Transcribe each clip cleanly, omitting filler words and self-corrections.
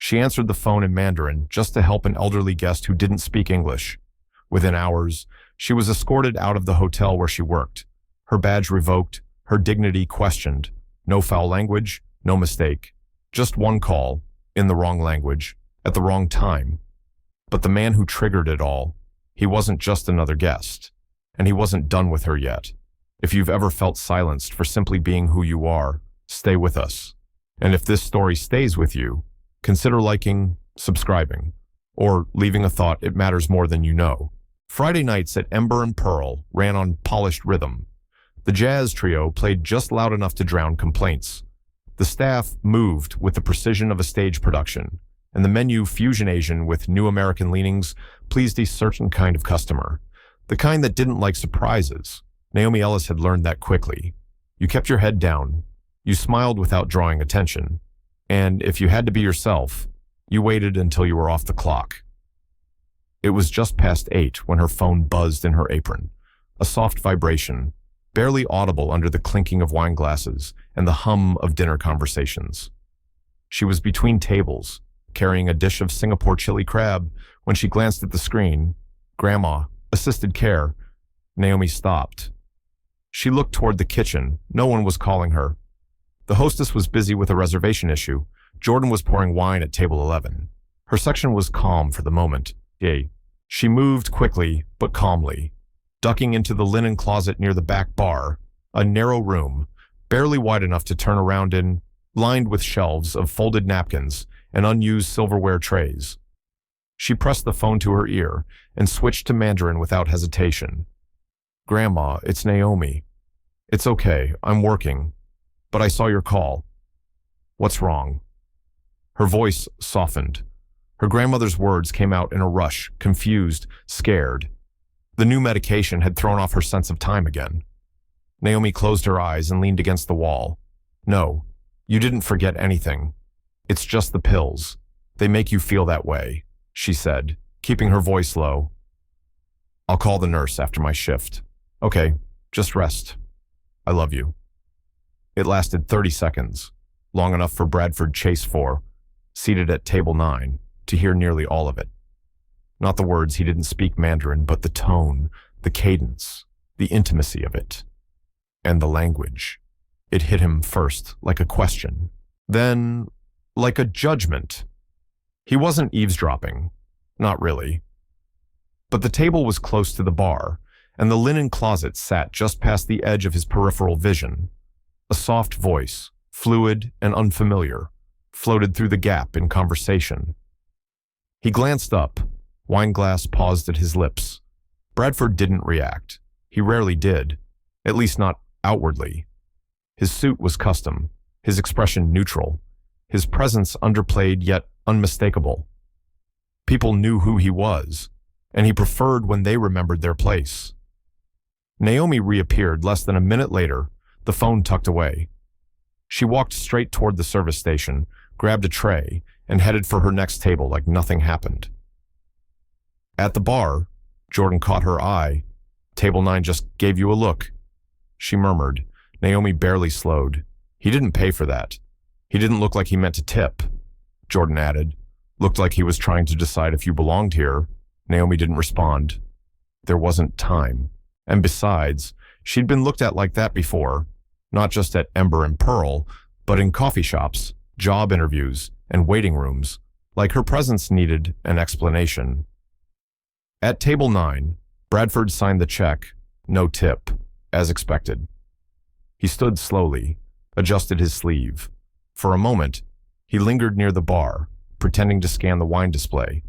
She answered the phone in Mandarin just to help an elderly guest who didn't speak English. Within hours, she was escorted out of the hotel where she worked. Her badge revoked, her dignity questioned. No foul language, no mistake. Just one call, in the wrong language, at the wrong time. But the man who triggered it all, he wasn't just another guest. And he wasn't done with her yet. If you've ever felt silenced for simply being who you are, stay with us. And if this story stays with you, consider liking, subscribing, or leaving a thought. It matters more than you know. Friday nights at Ember and Pearl ran on polished rhythm. The jazz trio played just loud enough to drown complaints. The staff moved with the precision of a stage production, and the menu, fusion Asian with new American leanings, pleased a certain kind of customer. The kind that didn't like surprises. Naomi Ellis had learned that quickly. You kept your head down. You smiled without drawing attention. And if you had to be yourself, you waited until you were off the clock. It was just past 8 when her phone buzzed in her apron. A soft vibration, barely audible under the clinking of wine glasses and the hum of dinner conversations. She was between tables, carrying a dish of Singapore chili crab, when she glanced at the screen. Grandma, assisted care. Naomi stopped. She looked toward the kitchen. No one was calling her. The hostess was busy with a reservation issue. Jordan was pouring wine at table 11. Her section was calm for the moment. She moved quickly, but calmly, ducking into the linen closet near the back bar, a narrow room, barely wide enough to turn around in, lined with shelves of folded napkins and unused silverware trays. She pressed the phone to her ear and switched to Mandarin without hesitation. Grandma, it's Naomi. It's okay, I'm working, but I saw your call. What's wrong? Her voice softened. Her grandmother's words came out in a rush, confused, scared. The new medication had thrown off her sense of time again. Naomi closed her eyes and leaned against the wall. No, you didn't forget anything. It's just the pills. They make you feel that way, she said, keeping her voice low. I'll call the nurse after my shift. Okay, just rest. I love you. It lasted 30 seconds, long enough for Bradford Chase 4, seated at table 9, to hear nearly all of it. Not the words, he didn't speak Mandarin, but the tone, the cadence, the intimacy of it. And the language. It hit him first like a question, then like a judgment. He wasn't eavesdropping, not really. But the table was close to the bar, and the linen closet sat just past the edge of his peripheral vision. A soft voice, fluid and unfamiliar, floated through the gap in conversation. He glanced up, wine glass paused at his lips. Bradford didn't react. He rarely did, at least not outwardly. His suit was custom, his expression neutral, his presence underplayed yet unmistakable. People knew who he was, and he preferred when they remembered their place. Naomi reappeared less than a minute later, the phone tucked away. She walked straight toward the service station, grabbed a tray, and headed for her next table like nothing happened. At the bar, Jordan caught her eye. Table 9 just gave you a look, she murmured. Naomi barely slowed. He didn't pay for that. He didn't look like he meant to tip, Jordan added. Looked like he was trying to decide if you belonged here. Naomi didn't respond. There wasn't time. And besides, she'd been looked at like that before, not just at Ember and Pearl, but in coffee shops, job interviews, and waiting rooms, like her presence needed an explanation. At table 9, Bradford signed the check, no tip, as expected. He stood slowly, adjusted his sleeve. For a moment, he lingered near the bar, pretending to scan the wine display,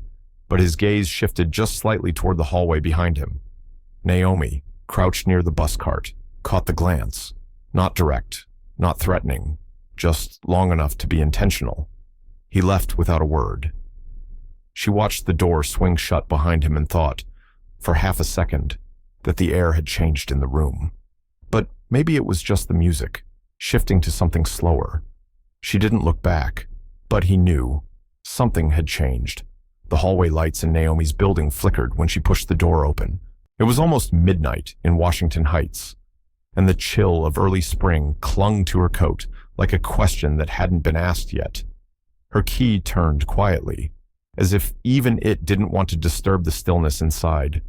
but his gaze shifted just slightly toward the hallway behind him. Naomi, crouched near the bus cart, caught the glance. Not direct, not threatening, just long enough to be intentional. He left without a word. She watched the door swing shut behind him and thought, for half a second, that the air had changed in the room. But maybe it was just the music, shifting to something slower. She didn't look back, but he knew. Something had changed. The hallway lights in Naomi's building flickered when she pushed the door open. It was almost midnight in Washington Heights, and the chill of early spring clung to her coat like a question that hadn't been asked yet. Her key turned quietly, as if even it didn't want to disturb the stillness inside.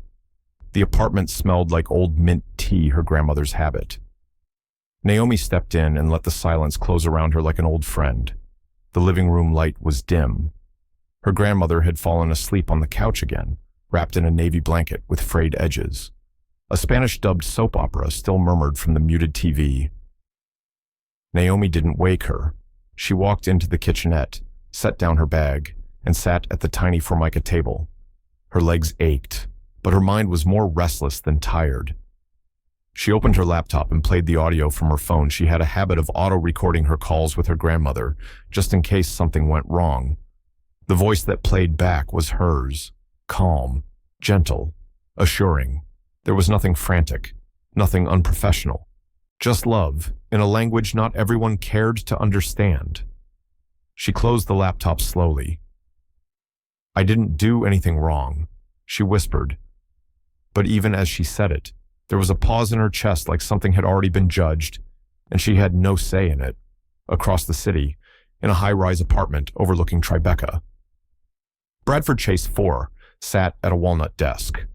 The apartment smelled like old mint tea, her grandmother's habit. Naomi stepped in and let the silence close around her like an old friend. The living room light was dim. Her grandmother had fallen asleep on the couch again, wrapped in a navy blanket with frayed edges. A Spanish-dubbed soap opera still murmured from the muted TV. Naomi didn't wake her. She walked into the kitchenette, set down her bag, and sat at the tiny formica table. Her legs ached, but her mind was more restless than tired. She opened her laptop and played the audio from her phone. She had a habit of auto-recording her calls with her grandmother, just in case something went wrong. The voice that played back was hers, calm, gentle, assuring. There was nothing frantic, nothing unprofessional. Just love, in a language not everyone cared to understand. She closed the laptop slowly. "I didn't do anything wrong," she whispered. But even as she said it, there was a pause in her chest like something had already been judged, and she had no say in it. Across the city, in a high-rise apartment overlooking Tribeca, Bradford Chase IV sat at a walnut desk.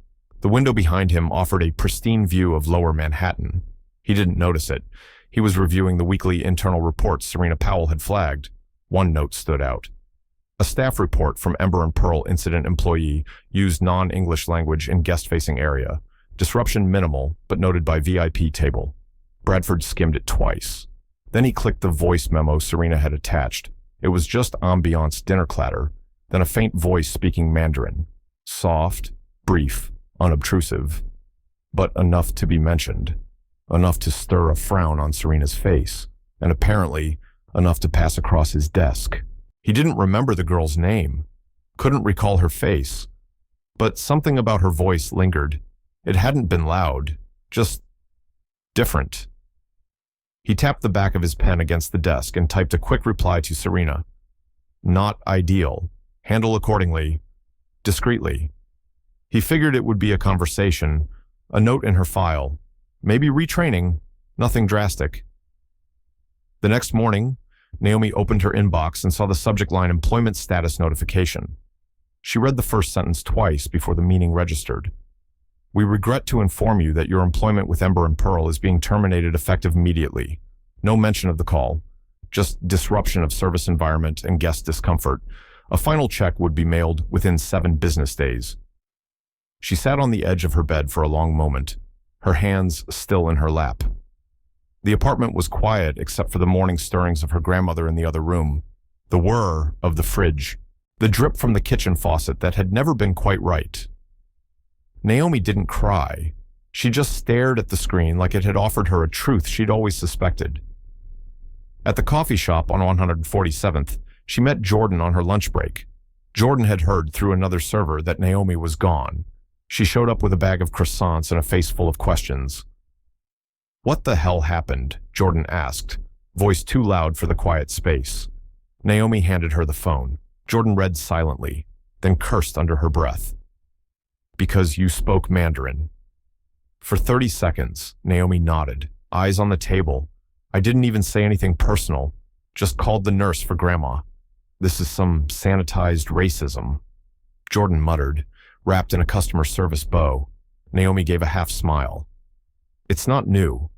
The window behind him offered a pristine view of lower Manhattan. He didn't notice it. He was reviewing the weekly internal reports Serena Powell had flagged. One note stood out. A staff report from Ember and Pearl incident employee used non-English language in guest-facing area. Disruption minimal, but noted by VIP table. Bradford skimmed it twice. Then he clicked the voice memo Serena had attached. It was just ambiance dinner clatter, then a faint voice speaking Mandarin. Soft, brief, unobtrusive, but enough to be mentioned. Enough to stir a frown on Serena's face, and apparently enough to pass across his desk. He didn't remember the girl's name, couldn't recall her face, but something about her voice lingered. It hadn't been loud, just different. He tapped the back of his pen against the desk and typed a quick reply to Serena. Not ideal. Handle accordingly. Discreetly. He figured it would be a conversation, a note in her file, maybe retraining, nothing drastic. The next morning, Naomi opened her inbox and saw the subject line employment status notification. She read the first sentence twice before the meaning registered. We regret to inform you that your employment with Ember and Pearl is being terminated effective immediately. No mention of the call, just disruption of service environment and guest discomfort. A final check would be mailed within 7 business days. She sat on the edge of her bed for a long moment, her hands still in her lap. The apartment was quiet except for the morning stirrings of her grandmother in the other room, the whir of the fridge, the drip from the kitchen faucet that had never been quite right. Naomi didn't cry. She just stared at the screen like it had offered her a truth she'd always suspected. At the coffee shop on 147th, she met Jordan on her lunch break. Jordan had heard through another server that Naomi was gone. She showed up with a bag of croissants and a face full of questions. "What the hell happened?" Jordan asked, voice too loud for the quiet space. Naomi handed her the phone. Jordan read silently, then cursed under her breath. "Because you spoke Mandarin." For 30 seconds, Naomi nodded, eyes on the table. "I didn't even say anything personal, just called the nurse for Grandma. This is some sanitized racism." Jordan muttered, wrapped in a customer service bow. Naomi gave a half smile. "It's not new."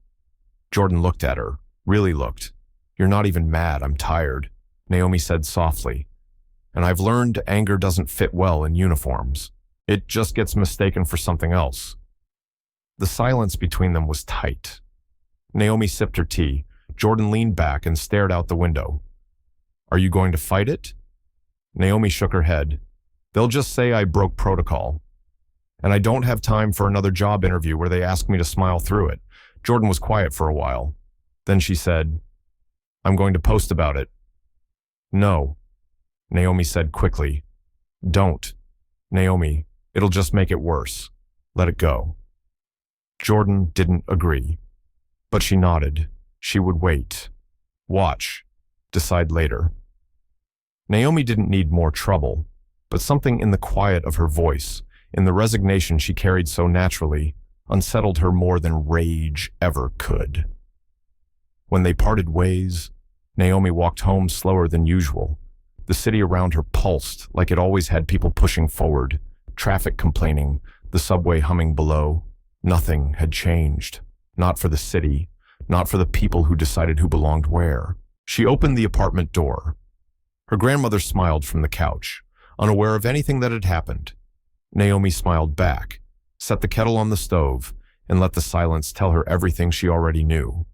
Jordan looked at her, really looked. "You're not even mad, I'm tired," Naomi said softly. "And I've learned anger doesn't fit well in uniforms. It just gets mistaken for something else." The silence between them was tight. Naomi sipped her tea. Jordan leaned back and stared out the window. "Are you going to fight it?" Naomi shook her head. "They'll just say I broke protocol. And I don't have time for another job interview where they ask me to smile through it." Jordan was quiet for a while. Then she said, "I'm going to post about it." "No," Naomi said quickly. "Don't. Naomi, it'll just make it worse. Let it go." Jordan didn't agree, but she nodded. She would wait. Watch. Decide later. Naomi didn't need more trouble, but something in the quiet of her voice, in the resignation she carried so naturally, unsettled her more than rage ever could. When they parted ways, Naomi walked home slower than usual. The city around her pulsed like it always had people pushing forward, traffic complaining, the subway humming below. Nothing had changed. Not for the city, not for the people who decided who belonged where. She opened the apartment door. Her grandmother smiled from the couch, unaware of anything that had happened. Naomi smiled back, set the kettle on the stove, and let the silence tell her everything she already knew.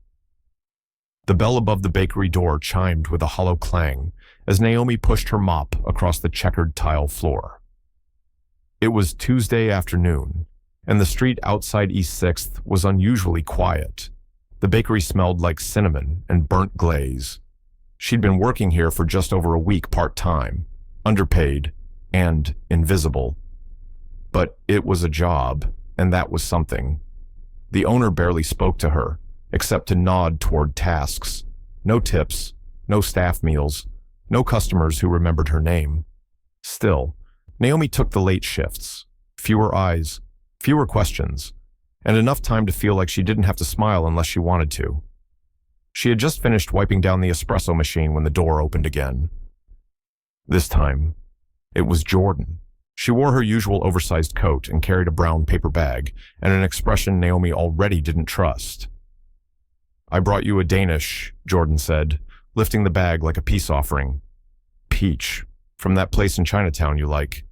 The bell above the bakery door chimed with a hollow clang as Naomi pushed her mop across the checkered tile floor. It was Tuesday afternoon, and the street outside East 6th was unusually quiet. The bakery smelled like cinnamon and burnt glaze. She'd been working here for just over a week part-time, underpaid, and invisible. But it was a job, and that was something. The owner barely spoke to her, except to nod toward tasks. No tips, no staff meals, no customers who remembered her name. Still, Naomi took the late shifts. Fewer eyes, fewer questions, and enough time to feel like she didn't have to smile unless she wanted to. She had just finished wiping down the espresso machine when the door opened again. This time, it was Jordan. She wore her usual oversized coat and carried a brown paper bag and an expression Naomi already didn't trust. "I brought you a Danish," Jordan said, lifting the bag like a peace offering. "Peach, from that place in Chinatown you like."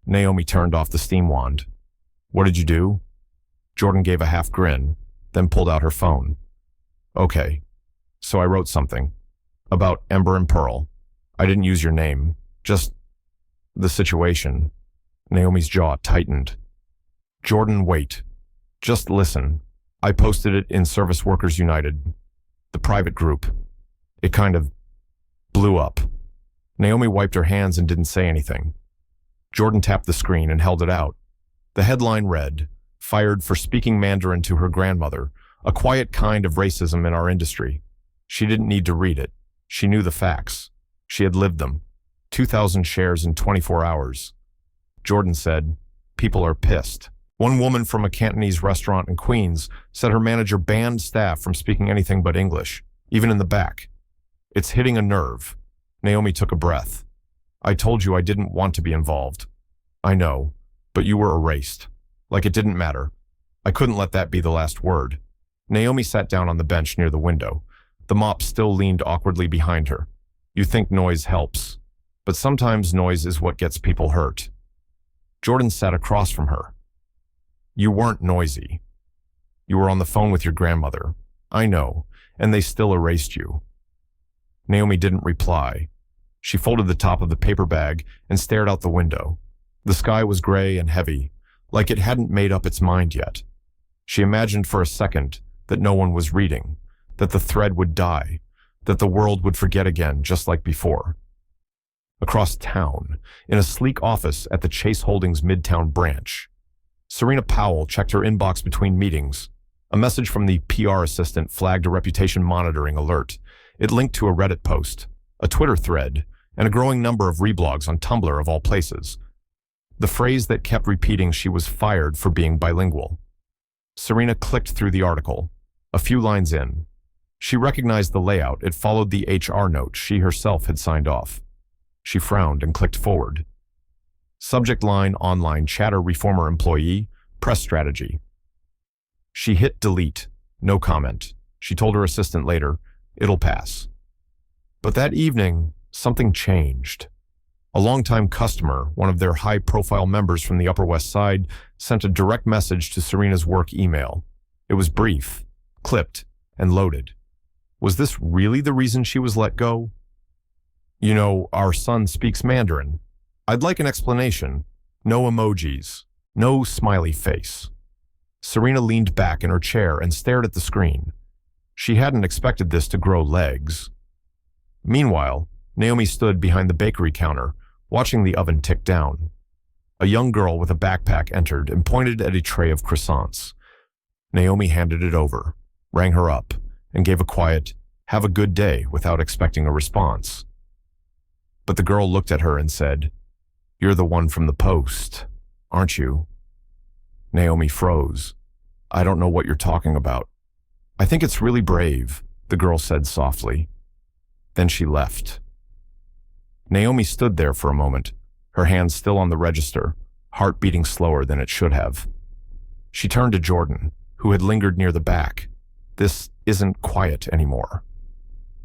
Naomi turned off the steam wand. "What did you do?" Jordan gave a half grin, then pulled out her phone. "Okay, so I wrote something. About Ember and Pearl. I didn't use your name, just the situation." Naomi's jaw tightened. "Jordan, wait. Just listen. I posted it in Service Workers United, the private group. It kind of blew up." Naomi wiped her hands and didn't say anything. Jordan tapped the screen and held it out. The headline read, "Fired for speaking Mandarin to her grandmother, a quiet kind of racism in our industry." She didn't need to read it. She knew the facts. She had lived them. 2,000 shares in 24 hours. Jordan said, "People are pissed." One woman from a Cantonese restaurant in Queens said her manager banned staff from speaking anything but English, even in the back. "It's hitting a nerve." Naomi took a breath. "I told you I didn't want to be involved." "I know, but you were erased. Like it didn't matter. I couldn't let that be the last word." Naomi sat down on the bench near the window. The mop still leaned awkwardly behind her. You think noise helps, but sometimes noise is what gets people hurt. Jordan sat across from her. "You weren't noisy. You were on the phone with your grandmother. I know, and they still erased you." Naomi didn't reply. She folded the top of the paper bag and stared out the window. The sky was gray and heavy, like it hadn't made up its mind yet. She imagined for a second that no one was reading, that the thread would die, that the world would forget again just like before. Across town, in a sleek office at the Chase Holdings Midtown branch, Serena Powell checked her inbox between meetings. A message from the PR assistant flagged a reputation monitoring alert. It linked to a Reddit post, a Twitter thread, and a growing number of reblogs on Tumblr of all places. The phrase that kept repeating she was fired for being bilingual. Serena clicked through the article. A few lines in, she recognized the layout. It followed the HR note she herself had signed off. She frowned and clicked forward. Subject line: online chatter reformer employee, press strategy. She hit delete. No comment. She told her assistant later, "It'll pass." But that evening, something changed. A longtime customer, one of their high-profile members from the Upper West Side, sent a direct message to Serena's work email. It was brief, clipped, and loaded. Was this really the reason she was let go? "You know, our son speaks Mandarin. I'd like an explanation. No emojis. No smiley face." Serena leaned back in her chair and stared at the screen. She hadn't expected this to grow legs. Meanwhile, Naomi stood behind the bakery counter, watching the oven tick down. A young girl with a backpack entered and pointed at a tray of croissants. Naomi handed it over, rang her up, and gave a quiet, "Have a good day," without expecting a response. But the girl looked at her and said, "You're the one from the Post, aren't you?" Naomi froze. "I don't know what you're talking about." "I think it's really brave," the girl said softly. Then she left. Naomi stood there for a moment, her hand still on the register, heart beating slower than it should have. She turned to Jordan, who had lingered near the back. "This isn't quiet anymore."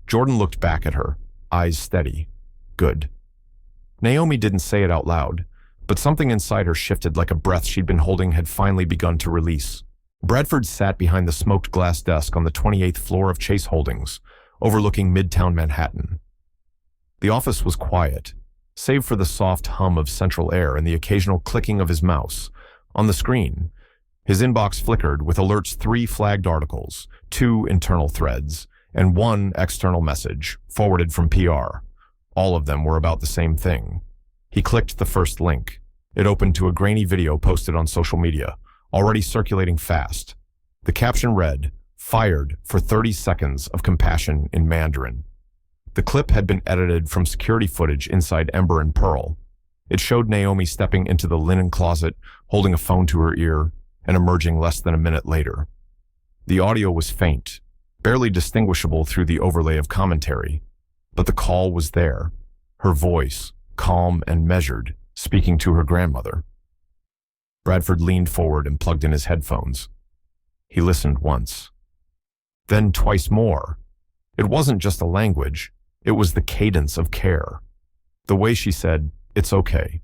Jordan looked back at her, eyes steady. "Good." Naomi didn't say it out loud, but something inside her shifted like a breath she'd been holding had finally begun to release. Bradford sat behind the smoked glass desk on the 28th floor of Chase Holdings, overlooking Midtown Manhattan. The office was quiet, save for the soft hum of central air and the occasional clicking of his mouse. On the screen, his inbox flickered with alerts: 3 flagged articles, 2 internal threads, and 1 external message, forwarded from PR. All of them were about the same thing. He clicked the first link. It opened to a grainy video posted on social media, already circulating fast. The caption read, "Fired for 30 seconds of compassion in Mandarin." The clip had been edited from security footage inside Ember and Pearl. It showed Naomi stepping into the linen closet, holding a phone to her ear, and emerging less than a minute later. The audio was faint, barely distinguishable through the overlay of commentary, but the call was there, her voice, calm and measured, speaking to her grandmother. Bradford leaned forward and plugged in his headphones. He listened once, then twice more. It wasn't just a language, it was the cadence of care. The way she said, "It's okay,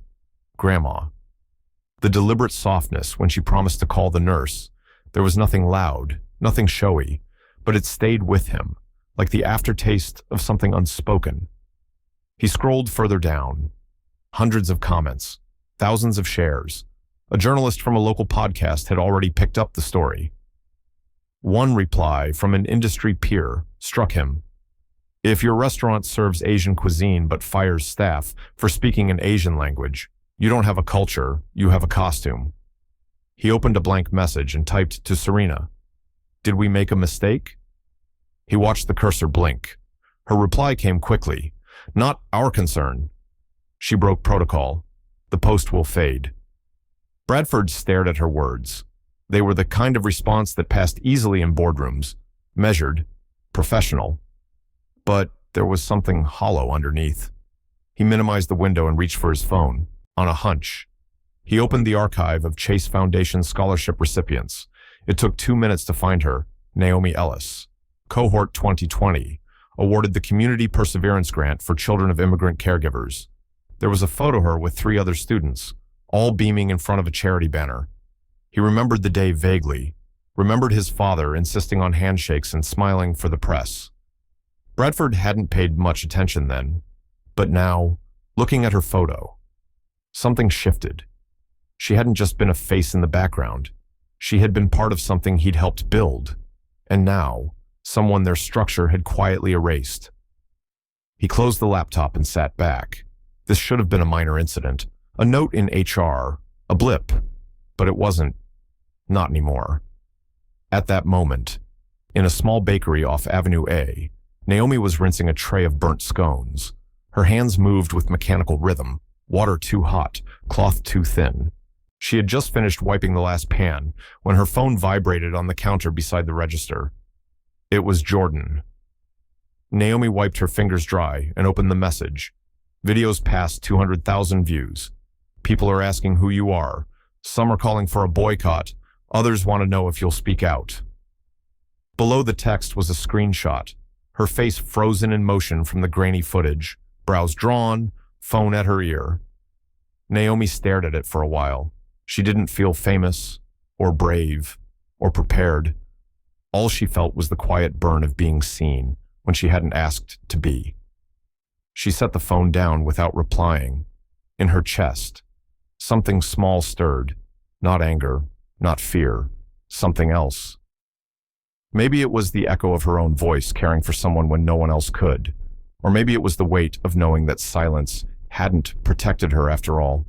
Grandma." The deliberate softness when she promised to call the nurse. There was nothing loud, nothing showy, but it stayed with him, like the aftertaste of something unspoken. He scrolled further down. Hundreds of comments, thousands of shares. A journalist from a local podcast had already picked up the story. One reply from an industry peer struck him. "If your restaurant serves Asian cuisine but fires staff for speaking an Asian language, you don't have a culture, you have a costume." He opened a blank message and typed to Serena, "Did we make a mistake?" He watched the cursor blink. Her reply came quickly. "Not our concern." She broke protocol. "The post will fade." Bradford stared at her words. They were the kind of response that passed easily in boardrooms, measured, professional. But there was something hollow underneath. He minimized the window and reached for his phone, on a hunch. He opened the archive of Chase Foundation scholarship recipients. It took 2 minutes to find her, Naomi Ellis. Cohort 2020, awarded the Community Perseverance Grant for children of immigrant caregivers. There was a photo of her with 3 other students, all beaming in front of a charity banner. He remembered the day vaguely, remembered his father insisting on handshakes and smiling for the press. Bradford hadn't paid much attention then, but now, looking at her photo, something shifted. She hadn't just been a face in the background. She had been part of something he'd helped build, and now, someone their structure had quietly erased. He closed the laptop and sat back. This should have been a minor incident, a note in HR, a blip, but it wasn't. Not anymore. At that moment, in a small bakery off Avenue A, Naomi was rinsing a tray of burnt scones. Her hands moved with mechanical rhythm, water too hot, cloth too thin. She had just finished wiping the last pan when her phone vibrated on the counter beside the register. It was Jordan. Naomi wiped her fingers dry and opened the message. Videos past 200,000 views. People are asking who you are. Some are calling for a boycott. Others want to know if you'll speak out. Below the text was a screenshot, her face frozen in motion from the grainy footage, brows drawn, phone at her ear. Naomi stared at it for a while. She didn't feel famous, or brave, or prepared. All she felt was the quiet burn of being seen when she hadn't asked to be. She set the phone down without replying. In her chest, something small stirred. Not anger, not fear, something else. Maybe it was the echo of her own voice caring for someone when no one else could. Or maybe it was the weight of knowing that silence hadn't protected her after all.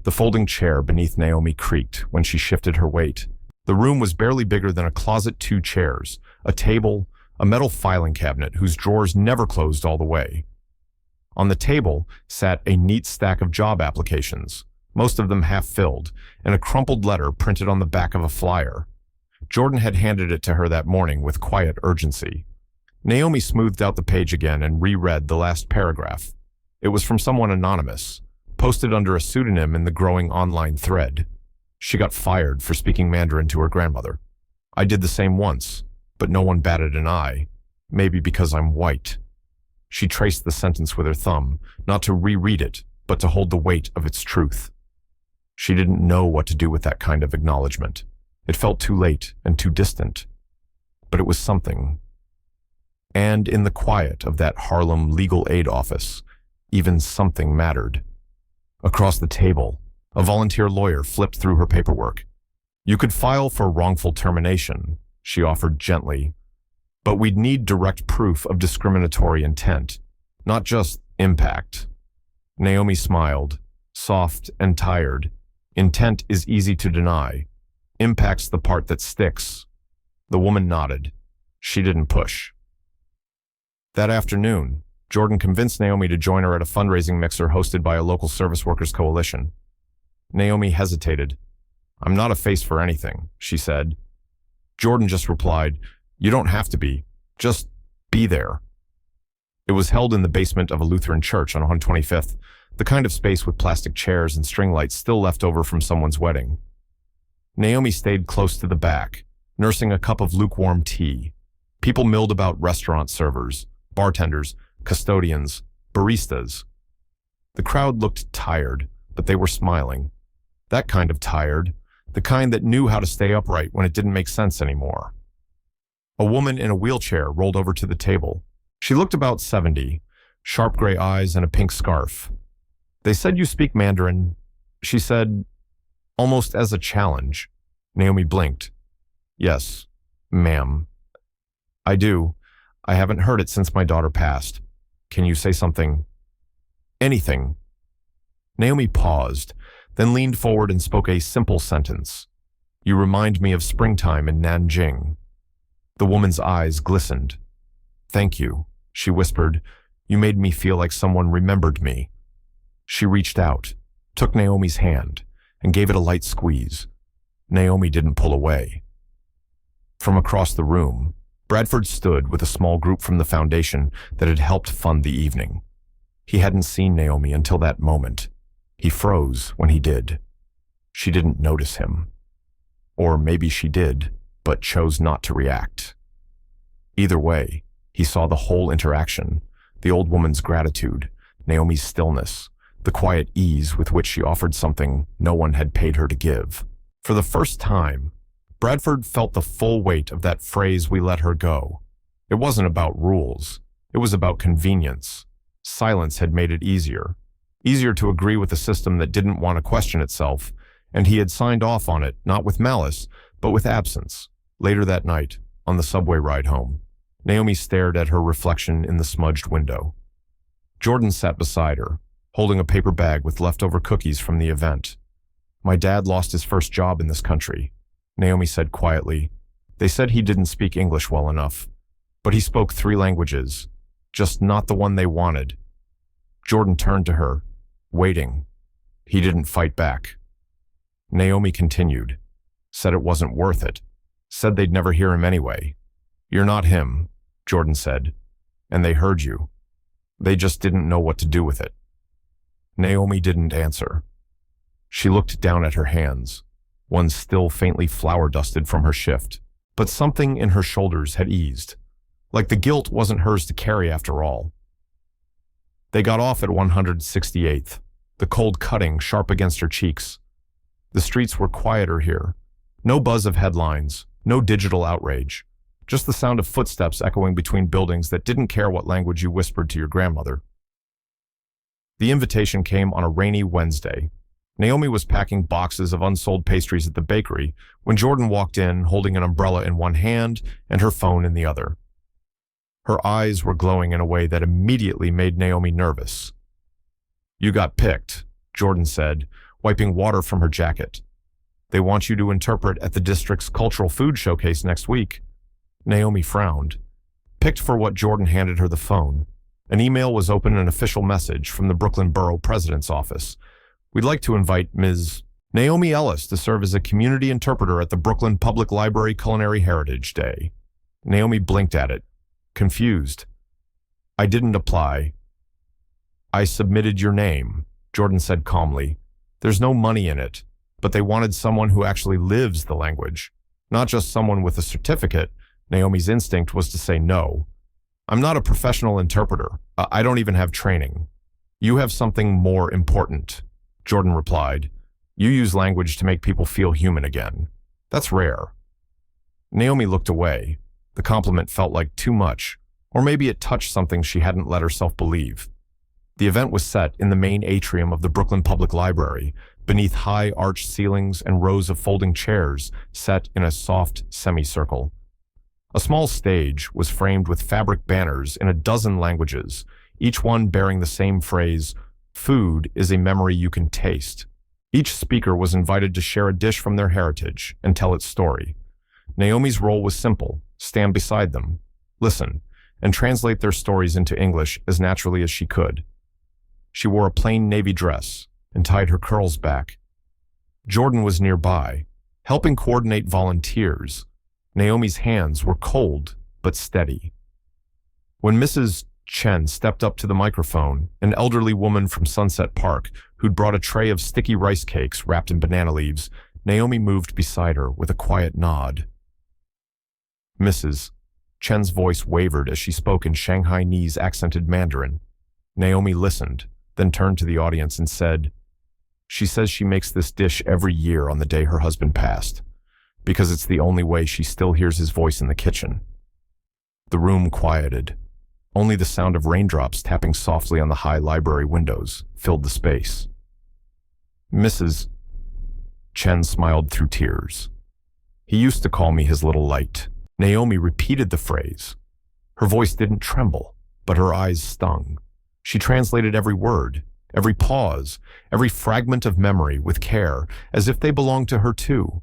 The folding chair beneath Naomi creaked when she shifted her weight. The room was barely bigger than a closet, 2 chairs, a table, a metal filing cabinet whose drawers never closed all the way. On the table sat a neat stack of job applications, most of them half-filled, and a crumpled letter printed on the back of a flyer. Jordan had handed it to her that morning with quiet urgency. Naomi smoothed out the page again and reread the last paragraph. It was from someone anonymous, posted under a pseudonym in the growing online thread. She got fired for speaking Mandarin to her grandmother. I did the same once, but no one batted an eye, maybe because I'm white. She traced the sentence with her thumb, not to reread it, but to hold the weight of its truth. She didn't know what to do with that kind of acknowledgement. It felt too late and too distant, but it was something. And in the quiet of that Harlem legal aid office, even something mattered. Across the table, a volunteer lawyer flipped through her paperwork. You could file for wrongful termination, she offered gently, but we'd need direct proof of discriminatory intent, not just impact. Naomi smiled, soft and tired. Intent is easy to deny. Impact's the part that sticks. The woman nodded. She didn't push. That afternoon, Jordan convinced Naomi to join her at a fundraising mixer hosted by a local service workers coalition. Naomi hesitated. I'm not a face for anything, she said. Jordan just replied, you don't have to be. Just be there. It was held in the basement of a Lutheran church on 125th, the kind of space with plastic chairs and string lights still left over from someone's wedding. Naomi stayed close to the back, nursing a cup of lukewarm tea. People milled about restaurant servers, bartenders, custodians, baristas. The crowd looked tired, but they were smiling. That kind of tired, the kind that knew how to stay upright when it didn't make sense anymore. A woman in a wheelchair rolled over to the table. She looked about 70, sharp gray eyes and a pink scarf. They said you speak Mandarin, she said, almost as a challenge. Naomi blinked. Yes, ma'am. I do. I haven't heard it since my daughter passed. Can you say something? Anything. Naomi paused, then leaned forward and spoke a simple sentence. You remind me of springtime in Nanjing. The woman's eyes glistened. Thank you, she whispered. You made me feel like someone remembered me. She reached out, took Naomi's hand, and gave it a light squeeze. Naomi didn't pull away. From across the room, Bradford stood with a small group from the foundation that had helped fund the evening. He hadn't seen Naomi until that moment. He froze when he did. She didn't notice him. Or maybe she did, but chose not to react. Either way, he saw the whole interaction, the old woman's gratitude, Naomi's stillness, the quiet ease with which she offered something no one had paid her to give. For the first time, Bradford felt the full weight of that phrase, we let her go. It wasn't about rules. It was about convenience. Silence had made it easier. Easier to agree with a system that didn't want to question itself, and he had signed off on it, not with malice, but with absence. Later that night, on the subway ride home, Naomi stared at her reflection in the smudged window. Jordan sat beside her, holding a paper bag with leftover cookies from the event. My dad lost his first job in this country, Naomi said quietly. They said he didn't speak English well enough, but he spoke 3 languages, just not the one they wanted. Jordan turned to her, waiting. He didn't fight back. Naomi continued, said it wasn't worth it, said they'd never hear him anyway. You're not him, Jordan said, and they heard you. They just didn't know what to do with it. Naomi didn't answer. She looked down at her hands, one still faintly flour-dusted from her shift, but something in her shoulders had eased, like the guilt wasn't hers to carry after all. They got off at 168th, the cold cutting sharp against her cheeks. The streets were quieter here. No buzz of headlines, no digital outrage, just the sound of footsteps echoing between buildings that didn't care what language you whispered to your grandmother. The invitation came on a rainy Wednesday. Naomi was packing boxes of unsold pastries at the bakery when Jordan walked in holding an umbrella in one hand and her phone in the other. Her eyes were glowing in a way that immediately made Naomi nervous. You got picked, Jordan said, wiping water from her jacket. They want you to interpret at the district's cultural food showcase next week. Naomi frowned. Picked for what? Jordan handed her the phone. An email was open, an official message from the Brooklyn Borough President's office. We'd like to invite Ms. Naomi Ellis to serve as a community interpreter at the Brooklyn Public Library Culinary Heritage Day. Naomi blinked at it, confused. I didn't apply. I submitted your name, Jordan said calmly. There's no money in it, but they wanted someone who actually lives the language, not just someone with a certificate. Naomi's instinct was to say no. I'm not a professional interpreter. I don't even have training. You have something more important, Jordan replied. You use language to make people feel human again. That's rare. Naomi looked away. The compliment felt like too much, or maybe it touched something she hadn't let herself believe. The event was set in the main atrium of the Brooklyn Public Library, beneath high arched ceilings and rows of folding chairs set in a soft semicircle. A small stage was framed with fabric banners in a dozen languages, each one bearing the same phrase, "Food is a memory you can taste." Each speaker was invited to share a dish from their heritage and tell its story. Naomi's role was simple: stand beside them, listen, and translate their stories into English as naturally as she could. She wore a plain navy dress and tied her curls back. Jordan was nearby, helping coordinate volunteers. Naomi's hands were cold but steady. When Mrs. Chen stepped up to the microphone, an elderly woman from Sunset Park who'd brought a tray of sticky rice cakes wrapped in banana leaves, Naomi moved beside her with a quiet nod. Mrs. Chen's voice wavered as she spoke in Shanghainese accented Mandarin. Naomi listened, then turned to the audience and said, "She says she makes this dish every year on the day her husband passed, because it's the only way she still hears his voice in the kitchen." The room quieted. Only the sound of raindrops tapping softly on the high library windows filled the space. Mrs. Chen smiled through tears. "He used to call me his little light." Naomi repeated the phrase. Her voice didn't tremble, but her eyes stung. She translated every word, every pause, every fragment of memory with care, as if they belonged to her too.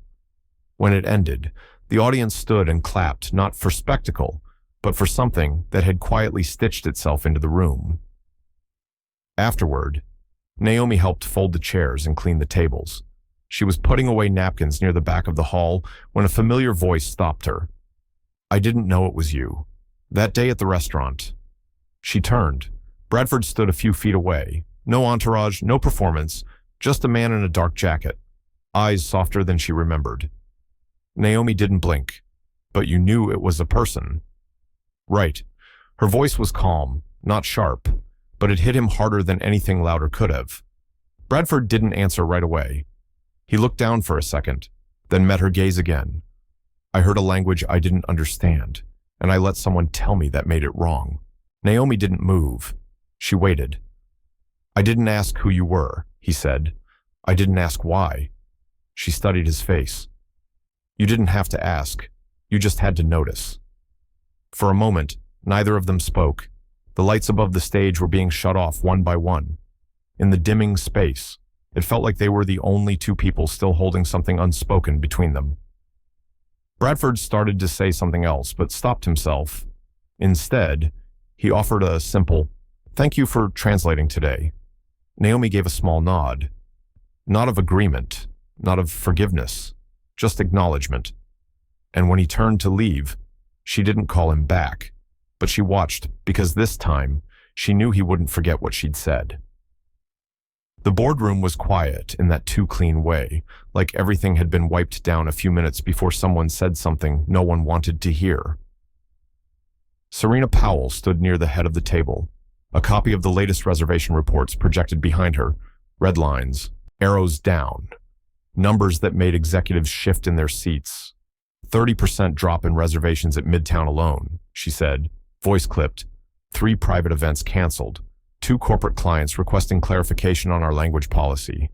When it ended, the audience stood and clapped, not for spectacle, but for something that had quietly stitched itself into the room. Afterward, Naomi helped fold the chairs and clean the tables. She was putting away napkins near the back of the hall when a familiar voice stopped her. "I didn't know it was you. That day at the restaurant." She turned. Bradford stood a few feet away. No entourage, no performance, just a man in a dark jacket, eyes softer than she remembered. Naomi didn't blink. "But you knew it was a person." "Right." Her voice was calm, not sharp, but it hit him harder than anything louder could have. Bradford didn't answer right away. He looked down for a second, then met her gaze again. "I heard a language I didn't understand, and I let someone tell me that made it wrong." Naomi didn't move. She waited. "I didn't ask who you were," he said. "I didn't ask why." She studied his face. "You didn't have to ask. You just had to notice." For a moment, neither of them spoke. The lights above the stage were being shut off one by one. In the dimming space, it felt like they were the only two people still holding something unspoken between them. Bradford started to say something else, but stopped himself. Instead, he offered a simple, "Thank you for translating today." Naomi gave a small nod. Not of agreement, not of forgiveness, just acknowledgement. And when he turned to leave, she didn't call him back, but she watched because this time she knew he wouldn't forget what she'd said. The boardroom was quiet in that too clean way, like everything had been wiped down a few minutes before someone said something no one wanted to hear. Serena Powell stood near the head of the table, a copy of the latest reservation reports projected behind her, red lines, arrows down, numbers that made executives shift in their seats. 30% drop in reservations at Midtown alone, she said, voice clipped. 3 private events canceled. 2 corporate clients requesting clarification on our language policy.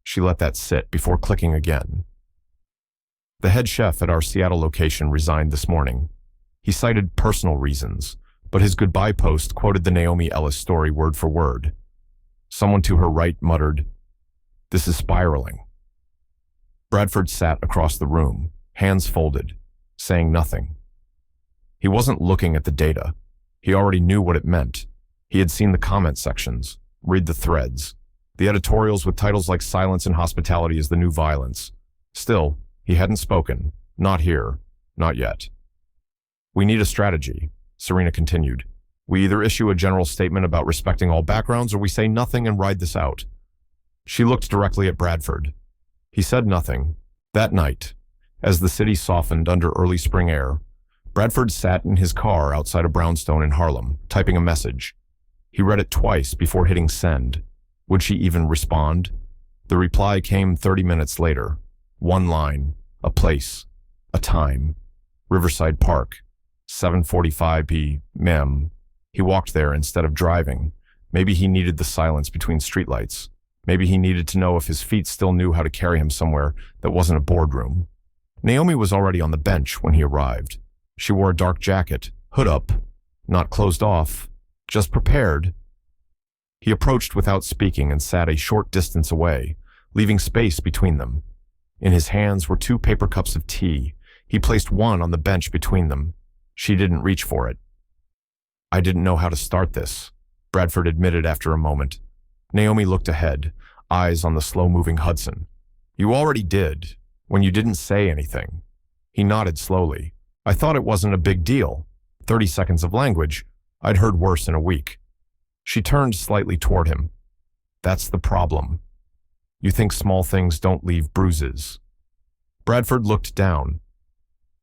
She let that sit before clicking again. The head chef at our Seattle location resigned this morning. He cited personal reasons, but his goodbye post quoted the Naomi Ellis story word for word. Someone to her right muttered, "This is spiraling." Bradford sat across the room, hands folded, saying nothing. He wasn't looking at the data. He already knew what it meant. He had seen the comment sections, read the threads, the editorials with titles like "Silence in Hospitality is the New Violence." Still, he hadn't spoken. Not here. Not yet. "We need a strategy," Serena continued. We either issue a general statement about respecting all backgrounds or we say nothing and ride this out. She looked directly at Bradford. He said nothing. That night, as the city softened under early spring air, Bradford sat in his car outside a brownstone in Harlem, typing a message. He read it twice before hitting send. Would she even respond? The reply came 30 minutes later. One line, a place, a time. Riverside Park, 7:45 p.m. He walked there instead of driving. Maybe he needed the silence between streetlights. Maybe he needed to know if his feet still knew how to carry him somewhere that wasn't a boardroom. Naomi was already on the bench when he arrived. She wore a dark jacket, hood up, not closed off, just prepared. He approached without speaking and sat a short distance away, leaving space between them. In his hands were 2 paper cups of tea. He placed one on the bench between them. She didn't reach for it. I didn't know how to start this, Bradford admitted after a moment. Naomi looked ahead, eyes on the slow-moving Hudson. You already did, when you didn't say anything. He nodded slowly. I thought it wasn't a big deal. 30 seconds of language. I'd heard worse in a week. She turned slightly toward him. That's the problem. You think small things don't leave bruises. Bradford looked down.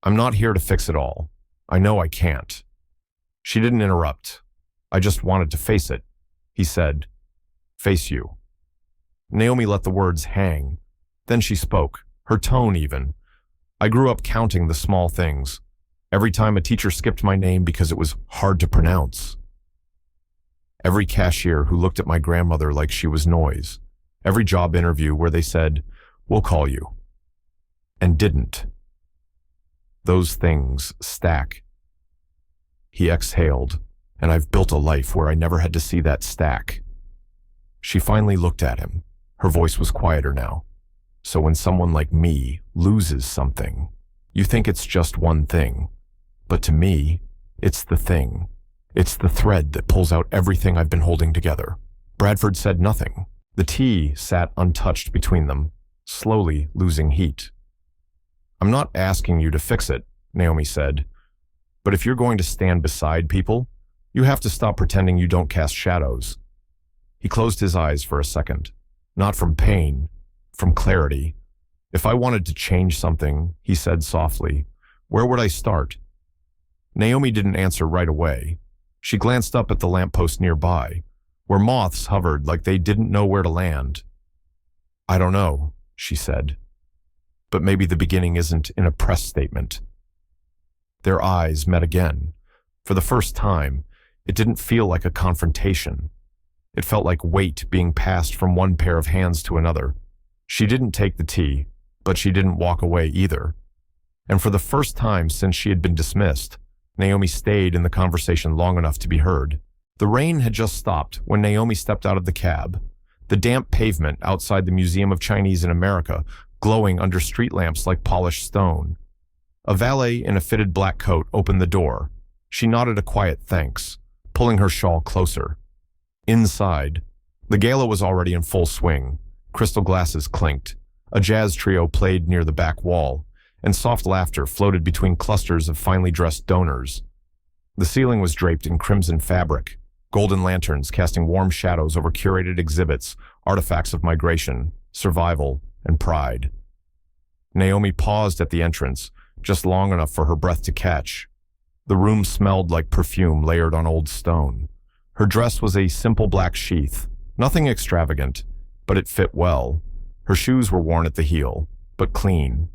I'm not here to fix it all. I know I can't. She didn't interrupt. I just wanted to face it, he said. Face you. Naomi let the words hang. Then she spoke, her tone even. I grew up counting the small things. Every time a teacher skipped my name because it was hard to pronounce. Every cashier who looked at my grandmother like she was noise. Every job interview where they said, we'll call you. And didn't. Those things stack. He exhaled, and I've built a life where I never had to see that stack. She finally looked at him. Her voice was quieter now. So when someone like me loses something, you think it's just one thing. But to me, it's the thing. It's the thread that pulls out everything I've been holding together. Bradford said nothing. The tea sat untouched between them, slowly losing heat. I'm not asking you to fix it, Naomi said. But if you're going to stand beside people, you have to stop pretending you don't cast shadows. He closed his eyes for a second. Not from pain, from clarity. If I wanted to change something, he said softly, where would I start? Naomi didn't answer right away. She glanced up at the lamppost nearby, where moths hovered like they didn't know where to land. I don't know, she said. But maybe the beginning isn't in a press statement. Their eyes met again. For the first time, it didn't feel like a confrontation. It felt like weight being passed from one pair of hands to another. She didn't take the tea, but she didn't walk away either. And for the first time since she had been dismissed, Naomi stayed in the conversation long enough to be heard. The rain had just stopped when Naomi stepped out of the cab. The damp pavement outside the Museum of Chinese in America glowing under street lamps like polished stone. A valet in a fitted black coat opened the door. She nodded a quiet thanks, pulling her shawl closer. Inside, the gala was already in full swing. Crystal glasses clinked. A jazz trio played near the back wall, and soft laughter floated between clusters of finely dressed donors. The ceiling was draped in crimson fabric, golden lanterns casting warm shadows over curated exhibits, artifacts of migration, survival, and pride. Naomi paused at the entrance, just long enough for her breath to catch. The room smelled like perfume layered on old stone. Her dress was a simple black sheath, nothing extravagant, but it fit well. Her shoes were worn at the heel, but clean.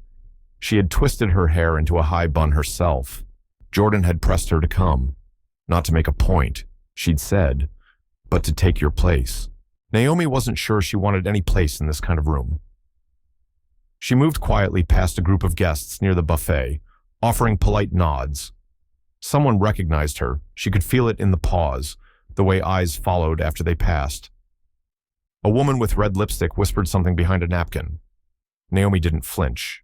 She had twisted her hair into a high bun herself. Jordan had pressed her to come. Not to make a point, she'd said, but to take your place. Naomi wasn't sure she wanted any place in this kind of room. She moved quietly past a group of guests near the buffet, offering polite nods. Someone recognized her. She could feel it in the pause, the way eyes followed after they passed. A woman with red lipstick whispered something behind a napkin. Naomi didn't flinch.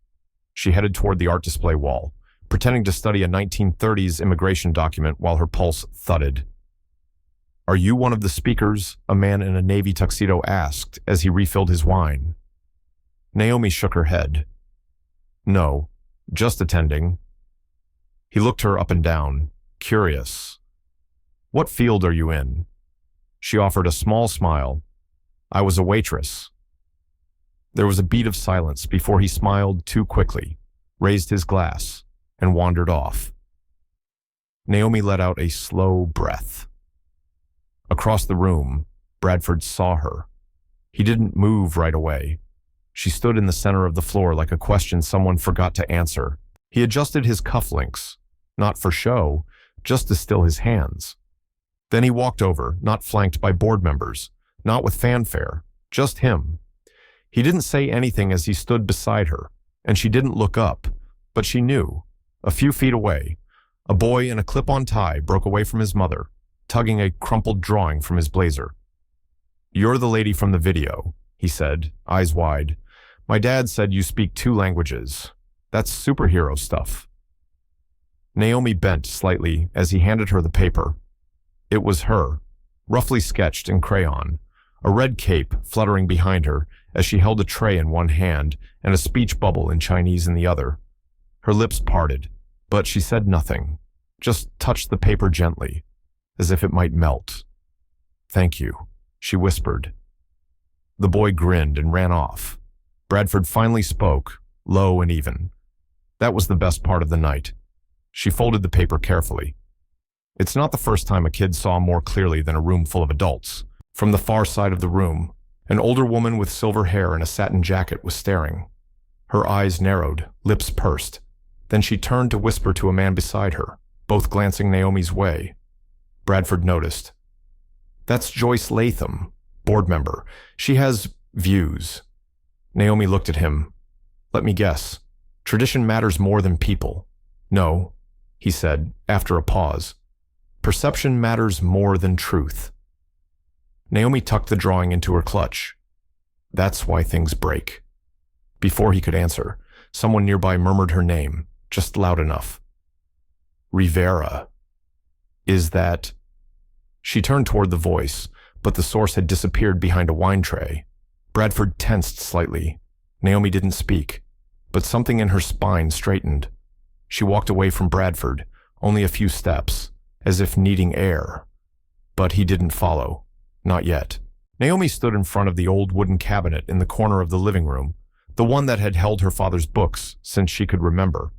She headed toward the art display wall, pretending to study a 1930s immigration document while her pulse thudded. Are you one of the speakers? A man in a navy tuxedo asked as he refilled his wine. Naomi shook her head. No, just attending. He looked her up and down, curious. What field are you in? She offered a small smile. I was a waitress. There was a beat of silence before he smiled too quickly, raised his glass, and wandered off. Naomi let out a slow breath. Across the room, Bradford saw her. He didn't move right away. She stood in the center of the floor like a question someone forgot to answer. He adjusted his cufflinks, not for show, just to still his hands. Then he walked over, not flanked by board members, not with fanfare, just him. He didn't say anything as he stood beside her, and she didn't look up, but she knew. A few feet away, a boy in a clip-on tie broke away from his mother, tugging a crumpled drawing from his blazer. You're the lady from the video, he said, eyes wide. My dad said you speak 2 languages. That's superhero stuff. Naomi bent slightly as he handed her the paper. It was her, roughly sketched in crayon, a red cape fluttering behind her as she held a tray in one hand and a speech bubble in Chinese in the other. Her lips parted, but she said nothing, just touched the paper gently, as if it might melt. Thank you, she whispered. The boy grinned and ran off. Bradford finally spoke, low and even. That was the best part of the night. She folded the paper carefully. It's not the first time a kid saw more clearly than a room full of adults. From the far side of the room, an older woman with silver hair and a satin jacket was staring. Her eyes narrowed, lips pursed. Then she turned to whisper to a man beside her, both glancing Naomi's way. Bradford noticed. That's Joyce Latham, board member. She has views. Naomi looked at him. Let me guess. Tradition matters more than people. No, he said, after a pause. Perception matters more than truth. Naomi tucked the drawing into her clutch. That's why things break. Before he could answer, someone nearby murmured her name, just loud enough. Rivera. Is that... She turned toward the voice, but the source had disappeared behind a wine tray. Bradford tensed slightly. Naomi didn't speak, but something in her spine straightened. She walked away from Bradford, only a few steps, as if needing air. But he didn't follow. Not yet. Naomi stood in front of the old wooden cabinet in the corner of the living room, the one that had held her father's books since she could remember.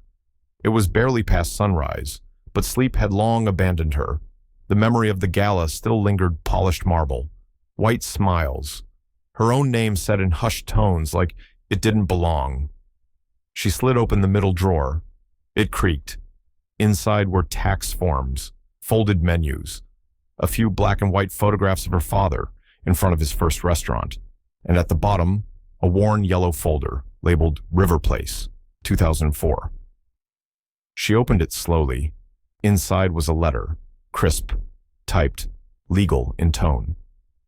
It was barely past sunrise, but sleep had long abandoned her. The memory of the gala still lingered polished marble, white smiles, her own name said in hushed tones like it didn't belong. She slid open the middle drawer. It creaked. Inside were tax forms, folded menus, a few black and white photographs of her father in front of his first restaurant, and at the bottom, a worn yellow folder labeled River Place, 2004. She opened it slowly. Inside was a letter, crisp, typed, legal in tone.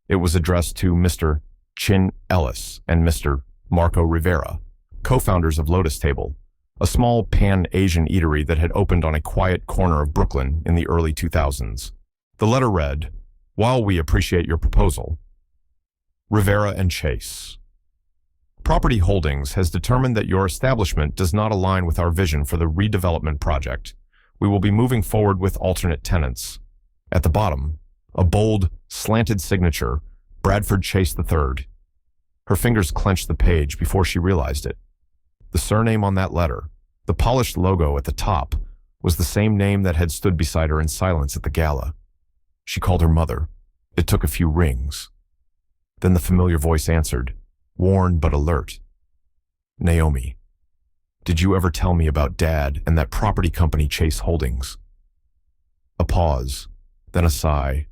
It was addressed to Mr. Chin Ellis and Mr. Marco Rivera, co-founders of Lotus Table, a small pan-Asian eatery that had opened on a quiet corner of Brooklyn in the early 2000s. The letter read, "While we appreciate your proposal, Rivera and Chase. Property Holdings has determined that your establishment does not align with our vision for the redevelopment project. We will be moving forward with alternate tenants." At the bottom, a bold, slanted signature, Bradford Chase III. Her fingers clenched the page before she realized it. The surname on that letter, the polished logo at the top, was the same name that had stood beside her in silence at the gala. She called her mother. It took a few rings. Then the familiar voice answered, worn but alert. "Naomi, did you ever tell me about Dad and that property company Chase Holdings?" A pause, then a sigh.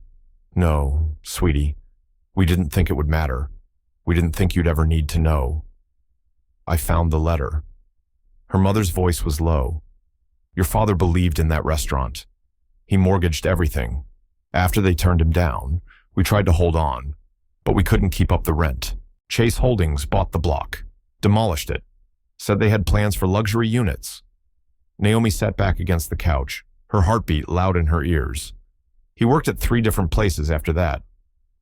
"No, sweetie, we didn't think it would matter. We didn't think you'd ever need to know. I found the letter." Her mother's voice was low. "Your father believed in that restaurant. He mortgaged everything. After they turned him down, we tried to hold on, but we couldn't keep up the rent. Chase Holdings bought the block, demolished it, said they had plans for luxury units." Naomi sat back against the couch, her heartbeat loud in her ears. "He worked at 3 different places after that."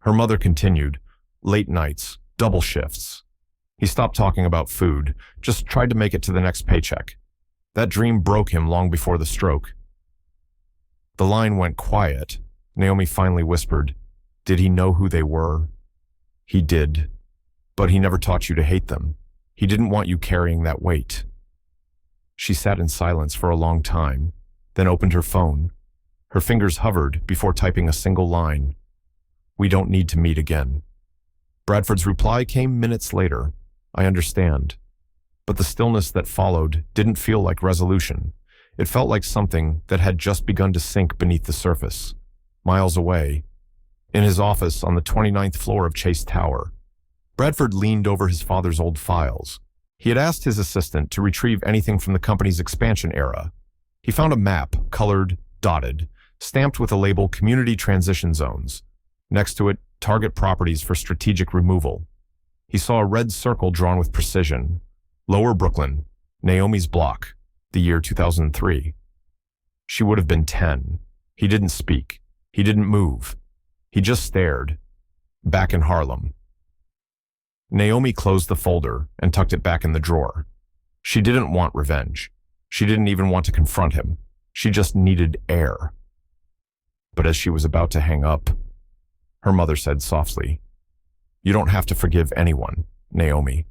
Her mother continued, "Late nights, double shifts. He stopped talking about food, just tried to make it to the next paycheck. That dream broke him long before the stroke." The line went quiet. Naomi finally whispered. Did he know who they were? He did, but he never taught you to hate them. He didn't want you carrying that weight. She sat in silence for a long time, then opened her phone. Her fingers hovered before typing a single line. We don't need to meet again. Bradford's reply came minutes later. I understand. But the stillness that followed didn't feel like resolution. It felt like something that had just begun to sink beneath the surface. Miles away, in his office on the 29th floor of Chase Tower, Bradford leaned over his father's old files. He had asked his assistant to retrieve anything from the company's expansion era. He found a map, colored, dotted, stamped with a label Community Transition Zones. Next to it, target properties for strategic removal. He saw a red circle drawn with precision. Lower Brooklyn, Naomi's block, the year 2003. She would have been 10. He didn't speak. He didn't move. He just stared. Back in Harlem. Naomi closed the folder and tucked it back in the drawer. She didn't want revenge. She didn't even want to confront him. She just needed air. But as she was about to hang up, her mother said softly, You don't have to forgive anyone, Naomi,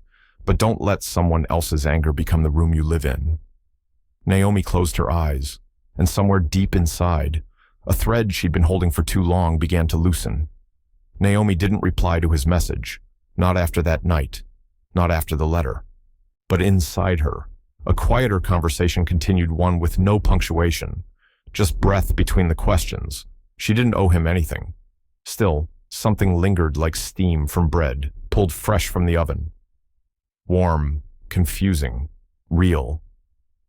but don't let someone else's anger become the room you live in. Naomi closed her eyes, and somewhere deep inside, a thread she'd been holding for too long began to loosen. Naomi didn't reply to his message, not after that night, not after the letter. But inside her, a quieter conversation continued, one with no punctuation, just breath between the questions. She didn't owe him anything. Still, something lingered like steam from bread, pulled fresh from the oven. Warm, confusing, real.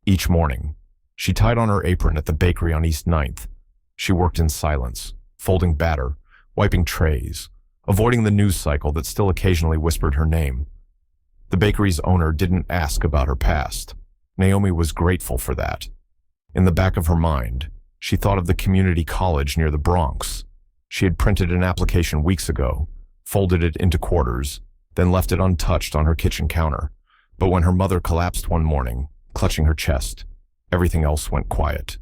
Each morning, she tied on her apron at the bakery on East 9th. She worked in silence, folding batter, wiping trays, avoiding the news cycle that still occasionally whispered her name. The bakery's owner didn't ask about her past. Naomi was grateful for that. In the back of her mind, she thought of the community college near the Bronx. She had printed an application weeks ago, folded it into quarters, then left it untouched on her kitchen counter. But when her mother collapsed one morning, clutching her chest, everything else went quiet.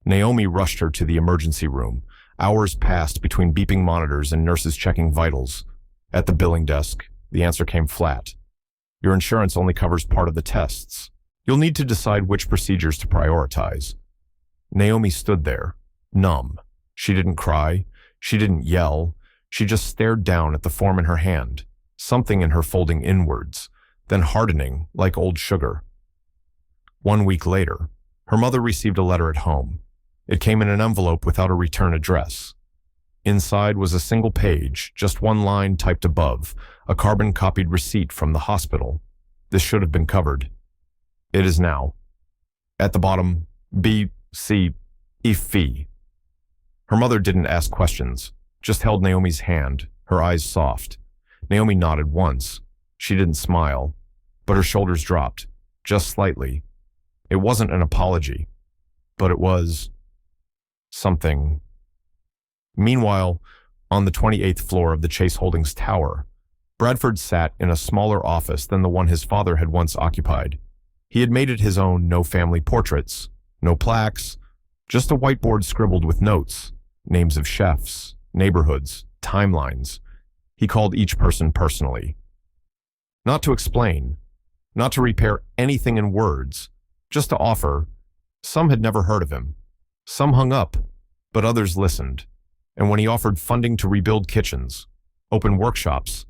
Naomi rushed her to the emergency room. Hours passed between beeping monitors and nurses checking vitals. At the billing desk, the answer came flat. Your insurance only covers part of the tests. You'll need to decide which procedures to prioritize. Naomi stood there, numb. She didn't cry. She didn't yell. She just stared down at the form in her hand, something in her folding inwards, then hardening like old sugar. 1 week later, her mother received a letter at home. It came in an envelope without a return address. Inside was a single page, just one line typed above, a carbon-copied receipt from the hospital. This should have been covered. It is now. At the bottom, B, C, E, fee. Her mother didn't ask questions, just held Naomi's hand, her eyes soft. Naomi nodded once. She didn't smile, but her shoulders dropped, just slightly. It wasn't an apology, but it was something. Meanwhile, on the 28th floor of the Chase Holdings Tower, Bradford sat in a smaller office than the one his father had once occupied. He had made it his own, no family portraits, no plaques, just a whiteboard scribbled with notes, names of chefs, neighborhoods, timelines. He called each person personally. Not to explain, not to repair anything in words, just to offer. Some had never heard of him. Some hung up, but others listened. And when he offered funding to rebuild kitchens, open workshops,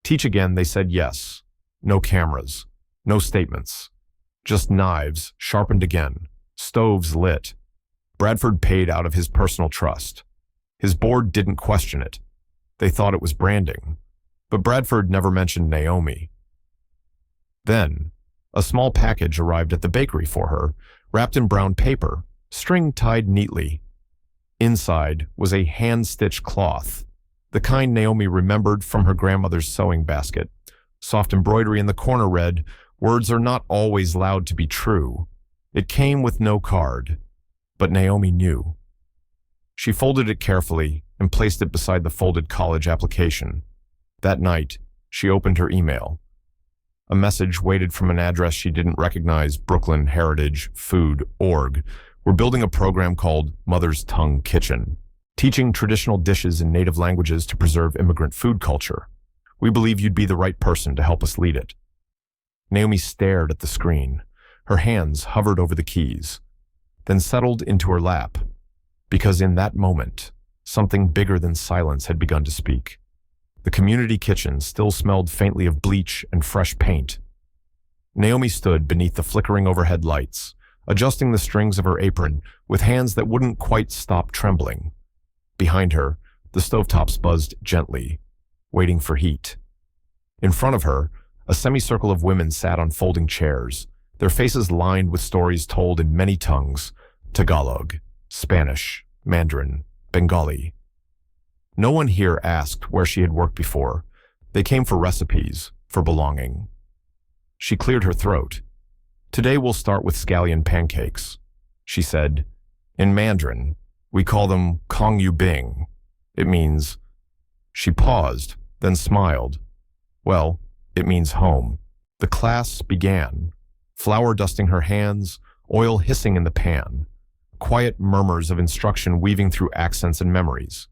teach again, they said yes. No cameras, no statements. Just knives sharpened again, stoves lit. Bradford paid out of his personal trust. His board didn't question it. They thought it was branding. But Bradford never mentioned Naomi. Then, a small package arrived at the bakery for her, wrapped in brown paper, string tied neatly. Inside was a hand-stitched cloth, the kind Naomi remembered from her grandmother's sewing basket. Soft embroidery in the corner read, "Words are not always allowed to be true." It came with no card, but Naomi knew. She folded it carefully and placed it beside the folded college application. That night, she opened her email. A message waited from an address she didn't recognize, Brooklyn Heritage Food Org. We're building a program called Mother's Tongue Kitchen. teaching traditional dishes in native languages to preserve immigrant food culture. We believe you'd be the right person to help us lead it." Naomi stared at the screen. Her hands hovered over the keys, then settled into her lap, because in that moment, something bigger than silence had begun to speak. The community kitchen still smelled faintly of bleach and fresh paint. Naomi stood beneath the flickering overhead lights, adjusting the strings of her apron with hands that wouldn't quite stop trembling. Behind her, the stovetops buzzed gently, waiting for heat. In front of her, a semicircle of women sat on folding chairs, their faces lined with stories told in many tongues: Tagalog, Spanish, Mandarin, Bengali. No one here asked where she had worked before. They came for recipes, for belonging. She cleared her throat. "Today we'll start with scallion pancakes," she said. "In Mandarin, we call them Kong Yu Bing. It means—" She paused, then smiled. "Well, it means home." The class began, flour dusting her hands, oil hissing in the pan, quiet murmurs of instruction weaving through accents and memories.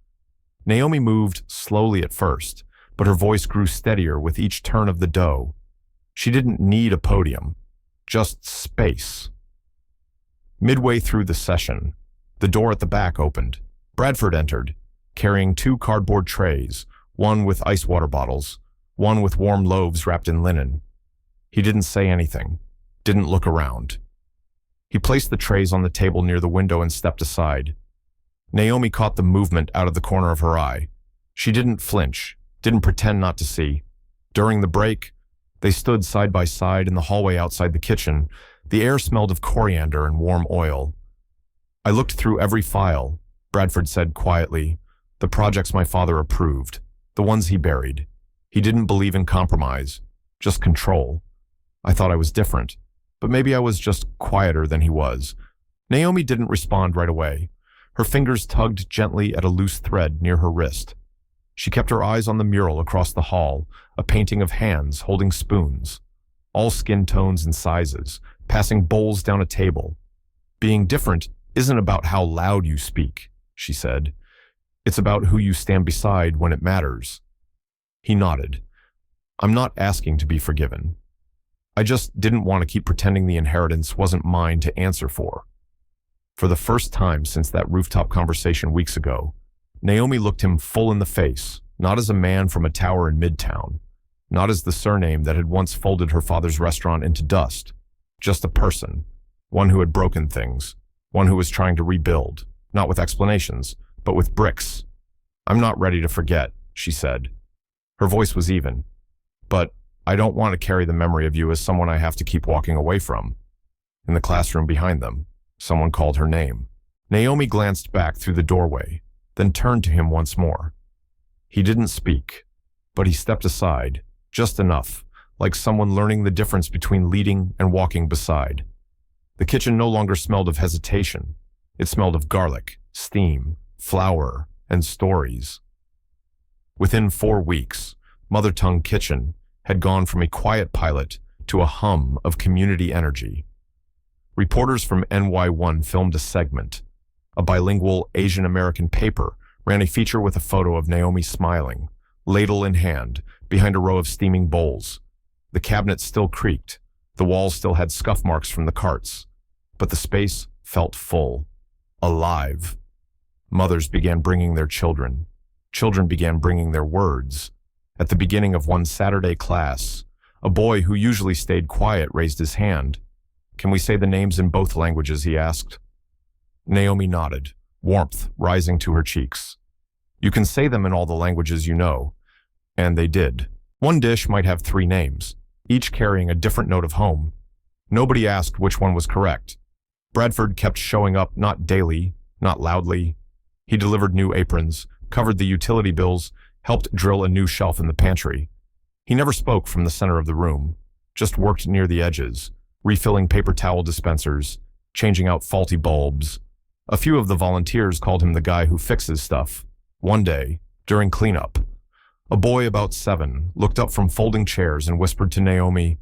Naomi moved slowly at first, but her voice grew steadier with each turn of the dough. She didn't need a podium, just space. Midway through the session, the door at the back opened. Bradford entered, carrying 2 cardboard trays, one with ice water bottles, one with warm loaves wrapped in linen. He didn't say anything, didn't look around. He placed the trays on the table near the window and stepped aside. Naomi caught the movement out of the corner of her eye. She didn't flinch, didn't pretend not to see. During the break, they stood side by side in the hallway outside the kitchen. The air smelled of coriander and warm oil. "I looked through every file," Bradford said quietly. "The projects my father approved, the ones he buried. He didn't believe in compromise, just control. I thought I was different, but maybe I was just quieter than he was." Naomi didn't respond right away. Her fingers tugged gently at a loose thread near her wrist. She kept her eyes on the mural across the hall, a painting of hands holding spoons, all skin tones and sizes, passing bowls down a table. "Being different isn't about how loud you speak," she said. "It's about who you stand beside when it matters." He nodded. "I'm not asking to be forgiven. I just didn't want to keep pretending the inheritance wasn't mine to answer for." For the first time since that rooftop conversation weeks ago, Naomi looked him full in the face, not as a man from a tower in Midtown, not as the surname that had once folded her father's restaurant into dust, just a person, one who had broken things, one who was trying to rebuild, not with explanations, but with bricks. "I'm not ready to forget," she said. Her voice was even. "But I don't want to carry the memory of you as someone I have to keep walking away from." In the classroom behind them, someone called her name. Naomi glanced back through the doorway, then turned to him once more. He didn't speak, but he stepped aside, just enough, like someone learning the difference between leading and walking beside. The kitchen no longer smelled of hesitation. It smelled of garlic, steam, flour, and stories. Within 4 weeks, Mother Tongue Kitchen had gone from a quiet pilot to a hum of community energy. Reporters from NY1 filmed a segment. A bilingual Asian American paper ran a feature with a photo of Naomi smiling, ladle in hand, behind a row of steaming bowls. The cabinet still creaked. The walls still had scuff marks from the carts. But the space felt full, alive. Mothers began bringing their children. Children began bringing their words. At the beginning of one Saturday class, a boy who usually stayed quiet raised his hand. "Can we say the names in both languages?" he asked. Naomi nodded, warmth rising to her cheeks. "You can say them in all the languages you know." And they did. One dish might have 3 names, each carrying a different note of home. Nobody asked which one was correct. Bradford kept showing up, not daily, not loudly. He delivered new aprons, covered the utility bills, helped drill a new shelf in the pantry. He never spoke from the center of the room, just worked near the edges, refilling paper towel dispensers, changing out faulty bulbs. A few of the volunteers called him the guy who fixes stuff. One day, during cleanup, a boy about 7 looked up from folding chairs and whispered to Naomi,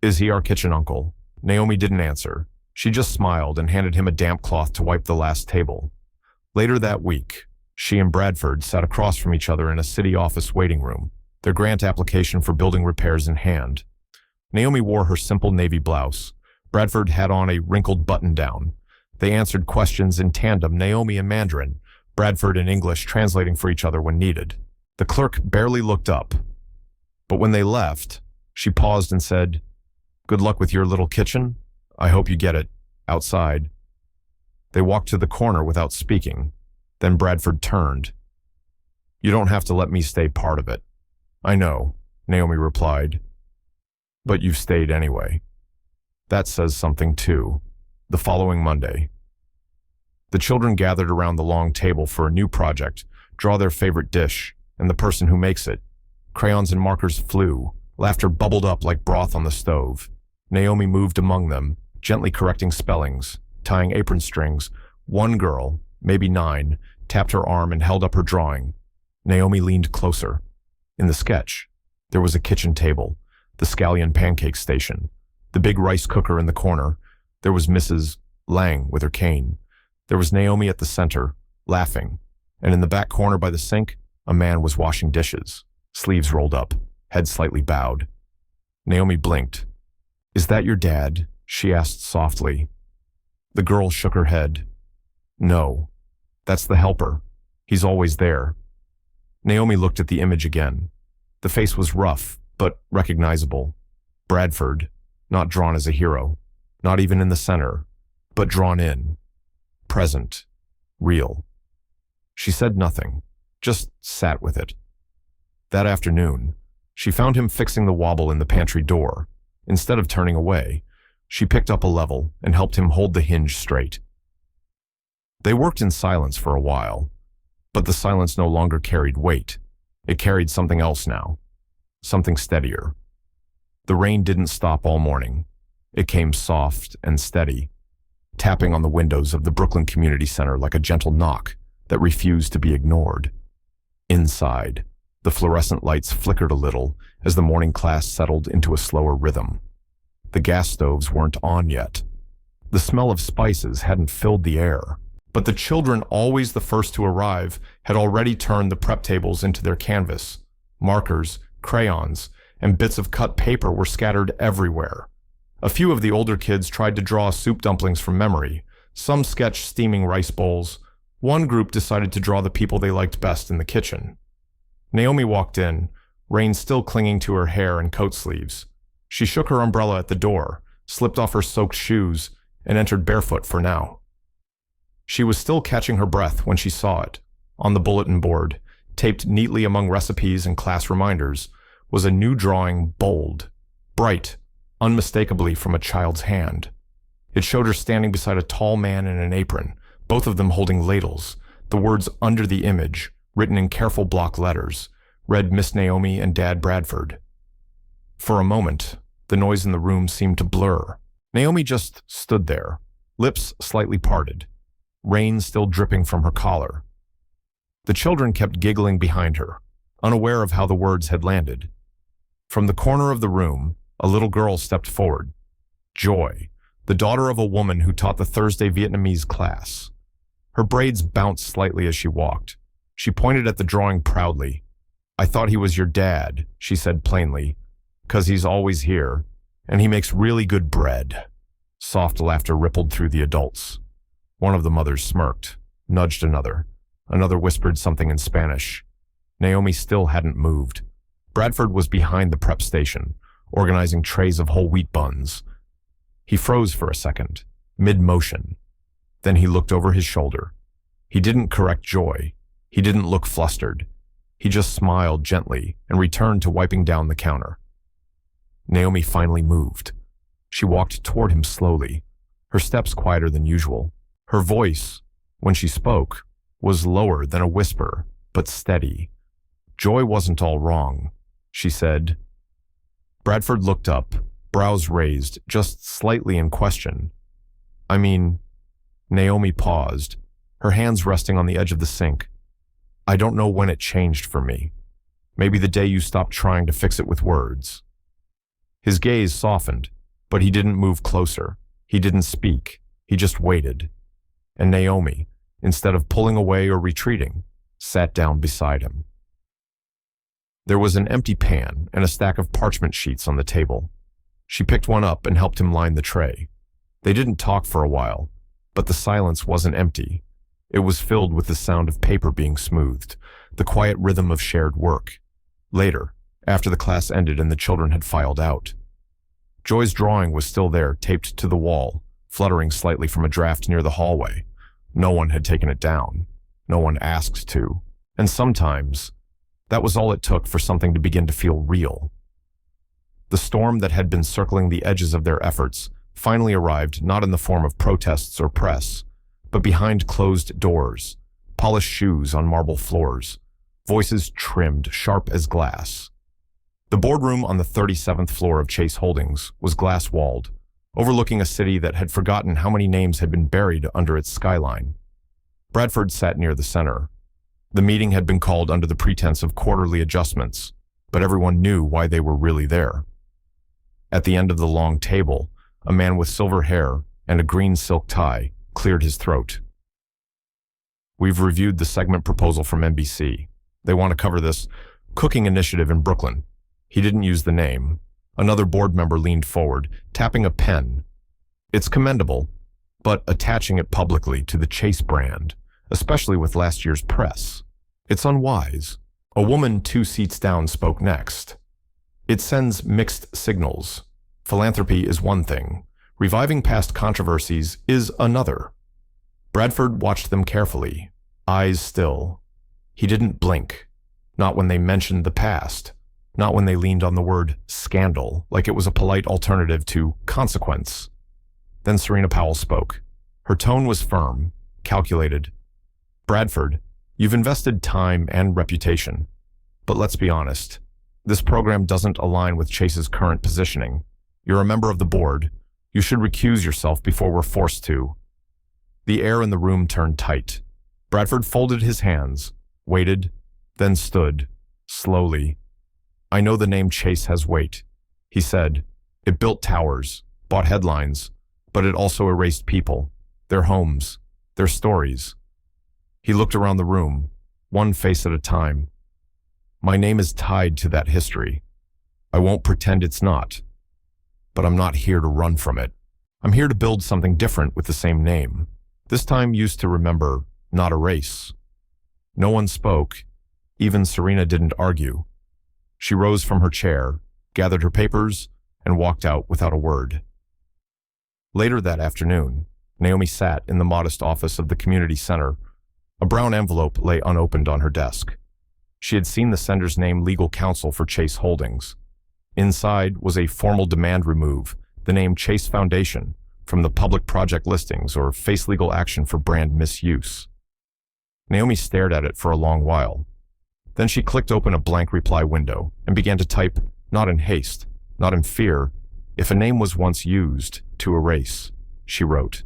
"Is he our kitchen uncle?" Naomi didn't answer. She just smiled and handed him a damp cloth to wipe the last table. Later that week, She and Bradford sat across from each other in a city office waiting room, their grant application for building repairs in hand. Naomi wore her simple navy blouse. Bradford had on a wrinkled button-down. They answered questions in tandem, Naomi in Mandarin, Bradford in English, translating for each other when needed. The clerk barely looked up. But when they left, she paused and said, "Good luck with your little kitchen. I hope you get it outside." They walked to the corner without speaking. Then Bradford turned. "You don't have to let me stay part of it." "I know," Naomi replied. "But you've stayed anyway." That says something too. The following Monday, the children gathered around the long table for a new project, draw their favorite dish, and the person who makes it. Crayons and markers flew. Laughter bubbled up like broth on the stove. Naomi moved among them, gently correcting spellings, tying apron strings. One girl, maybe 9, tapped her arm and held up her drawing. Naomi leaned closer. In the sketch, there was a kitchen table, the scallion pancake station, the big rice cooker in the corner. There was Mrs. Lang with her cane. There was Naomi at the center, laughing, and in the back corner by the sink, a man was washing dishes, sleeves rolled up, head slightly bowed. Naomi blinked. "Is that your dad?" she asked softly. The girl shook her head. "No, that's the helper. He's always there." Naomi looked at the image again. The face was rough, but recognizable. Bradford, not drawn as a hero, not even in the center, but drawn in, present, real. She said nothing, just sat with it. That afternoon, she found him fixing the wobble in the pantry door. Instead of turning away, she picked up a level and helped him hold the hinge straight. They worked in silence for a while, but the silence no longer carried weight. It carried something else now, something steadier. The rain didn't stop all morning. It came soft and steady, tapping on the windows of the Brooklyn Community Center like a gentle knock that refused to be ignored. Inside, the fluorescent lights flickered a little as the morning class settled into a slower rhythm. The gas stoves weren't on yet. The smell of spices hadn't filled the air. But the children, always the first to arrive, had already turned the prep tables into their canvas. Markers, crayons, and bits of cut paper were scattered everywhere. A few of the older kids tried to draw soup dumplings from memory. Some sketched steaming rice bowls. One group decided to draw the people they liked best in the kitchen. Naomi walked in, rain still clinging to her hair and coat sleeves. She shook her umbrella at the door, slipped off her soaked shoes, and entered barefoot for now. She was still catching her breath when she saw it. On the bulletin board, taped neatly among recipes and class reminders, was a new drawing, bold, bright, unmistakably from a child's hand. It showed her standing beside a tall man in an apron, both of them holding ladles. The words under the image, written in careful block letters, read Miss Naomi and Dad Bradford. For a moment, the noise in the room seemed to blur. Naomi just stood there, lips slightly parted, rain still dripping from her collar. The children kept giggling behind her, unaware of how the words had landed. From the corner of the room, a little girl stepped forward. Joy, the daughter of a woman who taught the Thursday Vietnamese class. Her braids bounced slightly as she walked. She pointed at the drawing proudly. "I thought he was your dad," she said plainly, "'cause he's always here, and he makes really good bread." Soft laughter rippled through the adults. One of the mothers smirked, nudged another. Another whispered something in Spanish. Naomi still hadn't moved. Bradford was behind the prep station, organizing trays of whole wheat buns. He froze for a second, mid-motion. Then he looked over his shoulder. He didn't correct Joy. He didn't look flustered. He just smiled gently and returned to wiping down the counter. Naomi finally moved. She walked toward him slowly, her steps quieter than usual. Her voice, when she spoke, was lower than a whisper, but steady. "Joy wasn't all wrong," she said. Bradford looked up, brows raised, just slightly in question. "I mean," Naomi paused, her hands resting on the edge of the sink. "I don't know when it changed for me. Maybe the day you stopped trying to fix it with words." His gaze softened, but he didn't move closer. He didn't speak. He just waited. And Naomi, instead of pulling away or retreating, sat down beside him. There was an empty pan and a stack of parchment sheets on the table. She picked one up and helped him line the tray. They didn't talk for a while, but the silence wasn't empty. It was filled with the sound of paper being smoothed, the quiet rhythm of shared work. Later, after the class ended and the children had filed out, Joy's drawing was still there, taped to the wall, fluttering slightly from a draft near the hallway. No one had taken it down. No one asked to. And sometimes, that was all it took for something to begin to feel real. The storm that had been circling the edges of their efforts finally arrived not in the form of protests or press, but behind closed doors, polished shoes on marble floors, voices trimmed sharp as glass. The boardroom on the 37th floor of Chase Holdings was glass-walled, overlooking a city that had forgotten how many names had been buried under its skyline. Bradford sat near the center. The meeting had been called under the pretense of quarterly adjustments, but everyone knew why they were really there. At the end of the long table, a man with silver hair and a green silk tie cleared his throat. "We've reviewed the segment proposal from NBC. They want to cover this cooking initiative in Brooklyn." He didn't use the name. Another board member leaned forward, tapping a pen. "It's commendable, but attaching it publicly to the Chase brand, especially with last year's press, it's unwise." A woman 2 seats down spoke next. "It sends mixed signals. Philanthropy is one thing. Reviving past controversies is another." Bradford watched them carefully, eyes still. He didn't blink. Not when they mentioned the past. Not when they leaned on the word scandal, like it was a polite alternative to consequence. Then Serena Powell spoke. Her tone was firm, calculated. "Bradford, you've invested time and reputation. But let's be honest. This program doesn't align with Chase's current positioning. You're a member of the board. You should recuse yourself before we're forced to." The air in the room turned tight. Bradford folded his hands, waited, then stood, slowly. "I know the name Chase has weight," he said. "It built towers, bought headlines, but it also erased people, their homes, their stories." He looked around the room, one face at a time. "My name is tied to that history. I won't pretend it's not. But I'm not here to run from it. I'm here to build something different with the same name. This time used to remember, not erase." No one spoke. Even Serena didn't argue. She rose from her chair, gathered her papers, and walked out without a word. Later that afternoon, Naomi sat in the modest office of the community center. A brown envelope lay unopened on her desk. She had seen the sender's name, legal counsel for Chase Holdings. Inside was a formal demand remove, the name Chase Foundation, from the public project listings or face legal action for brand misuse. Naomi stared at it for a long while. Then she clicked open a blank reply window and began to type, not in haste, not in fear. "If a name was once used to erase," she wrote,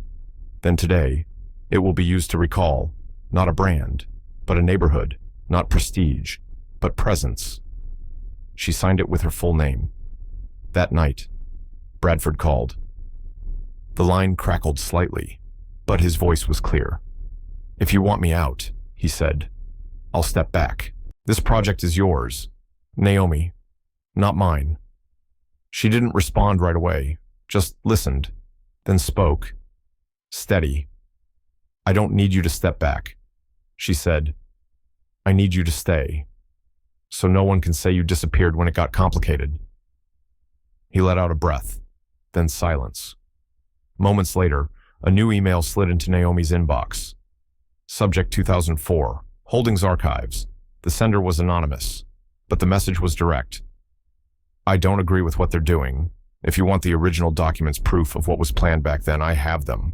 "then today it will be used to recall, not a brand, but a neighborhood, not prestige, but presence." She signed it with her full name. That night, Bradford called. The line crackled slightly, but his voice was clear. "If you want me out," he said, "I'll step back. This project is yours, Naomi, not mine." She didn't respond right away, just listened, then spoke. Steady. "I don't need you to step back," she said. "I need you to stay, so no one can say you disappeared when it got complicated." He let out a breath, then silence. Moments later, a new email slid into Naomi's inbox. Subject 2004, Holdings Archives. The sender was anonymous, but the message was direct. "I don't agree with what they're doing. If you want the original documents proof of what was planned back then, I have them."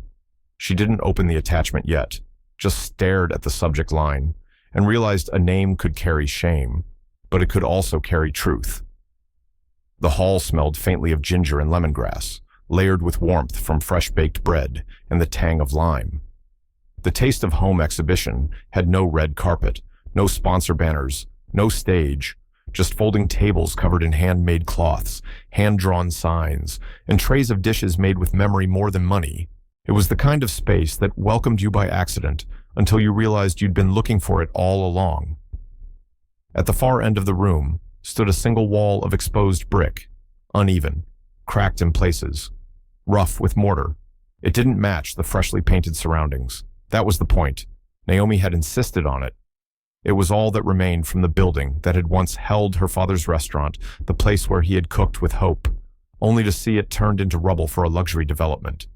She didn't open the attachment yet, just stared at the subject line and realized a name could carry shame, but it could also carry truth. The hall smelled faintly of ginger and lemongrass, layered with warmth from fresh-baked bread and the tang of lime. The taste of home exhibition had no red carpet, no sponsor banners, no stage, just folding tables covered in handmade cloths, hand-drawn signs, and trays of dishes made with memory more than money. It was the kind of space that welcomed you by accident until you realized you'd been looking for it all along. At the far end of the room stood a single wall of exposed brick, uneven, cracked in places, rough with mortar. It didn't match the freshly painted surroundings. That was the point. Naomi had insisted on it. It was all that remained from the building that had once held her father's restaurant, the place where he had cooked with hope, only to see it turned into rubble for a luxury development.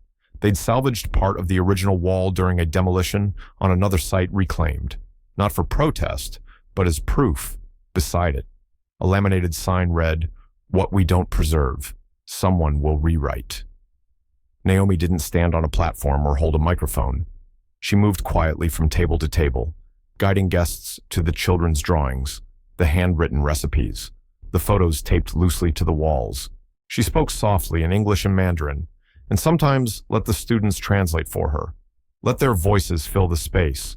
They'd salvaged part of the original wall during a demolition on another site reclaimed, not for protest, but as proof. Beside it, a laminated sign read, "What we don't preserve, someone will rewrite." Naomi didn't stand on a platform or hold a microphone. She moved quietly from table to table, guiding guests to the children's drawings, the handwritten recipes, the photos taped loosely to the walls. She spoke softly in English and Mandarin, and sometimes let the students translate for her. Let their voices fill the space.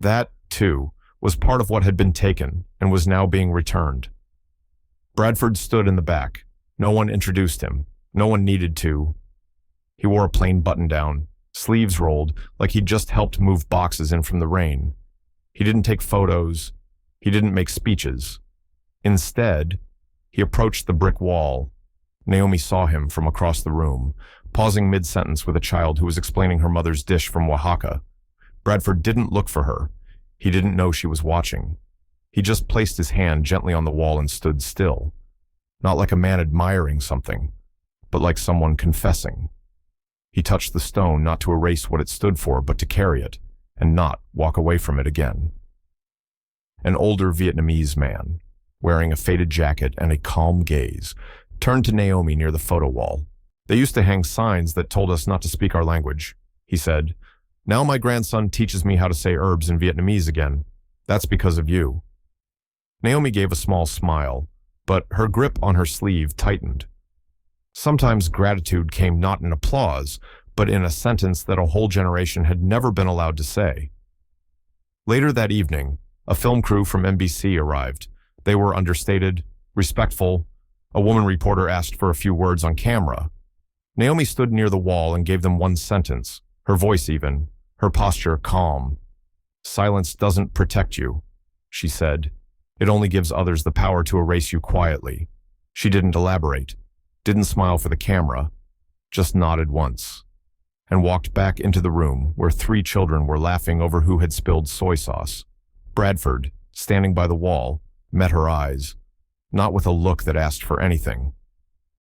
That, too, was part of what had been taken and was now being returned. Bradford stood in the back. No one introduced him. No one needed to. He wore a plain button-down, sleeves rolled like he'd just helped move boxes in from the rain. He didn't take photos. He didn't make speeches. Instead, he approached the brick wall. Naomi saw him from across the room, pausing mid-sentence with a child who was explaining her mother's dish from Oaxaca. Bradford didn't look for her. He didn't know she was watching. He just placed his hand gently on the wall and stood still. Not like a man admiring something, but like someone confessing. He touched the stone not to erase what it stood for, but to carry it, and not walk away from it again. An older Vietnamese man, wearing a faded jacket and a calm gaze, turned to Naomi near the photo wall. "They used to hang signs that told us not to speak our language," he said. "Now my grandson teaches me how to say herbs in Vietnamese again. That's because of you." Naomi gave a small smile, but her grip on her sleeve tightened. Sometimes gratitude came not in applause, but in a sentence that a whole generation had never been allowed to say. Later that evening, a film crew from NBC arrived. They were understated, respectful. A woman reporter asked for a few words on camera. Naomi stood near the wall and gave them one sentence, her voice even, her posture calm. "Silence doesn't protect you," she said. "It only gives others the power to erase you quietly." She didn't elaborate, didn't smile for the camera, just nodded once, and walked back into the room where 3 children were laughing over who had spilled soy sauce. Bradford, standing by the wall, met her eyes, not with a look that asked for anything,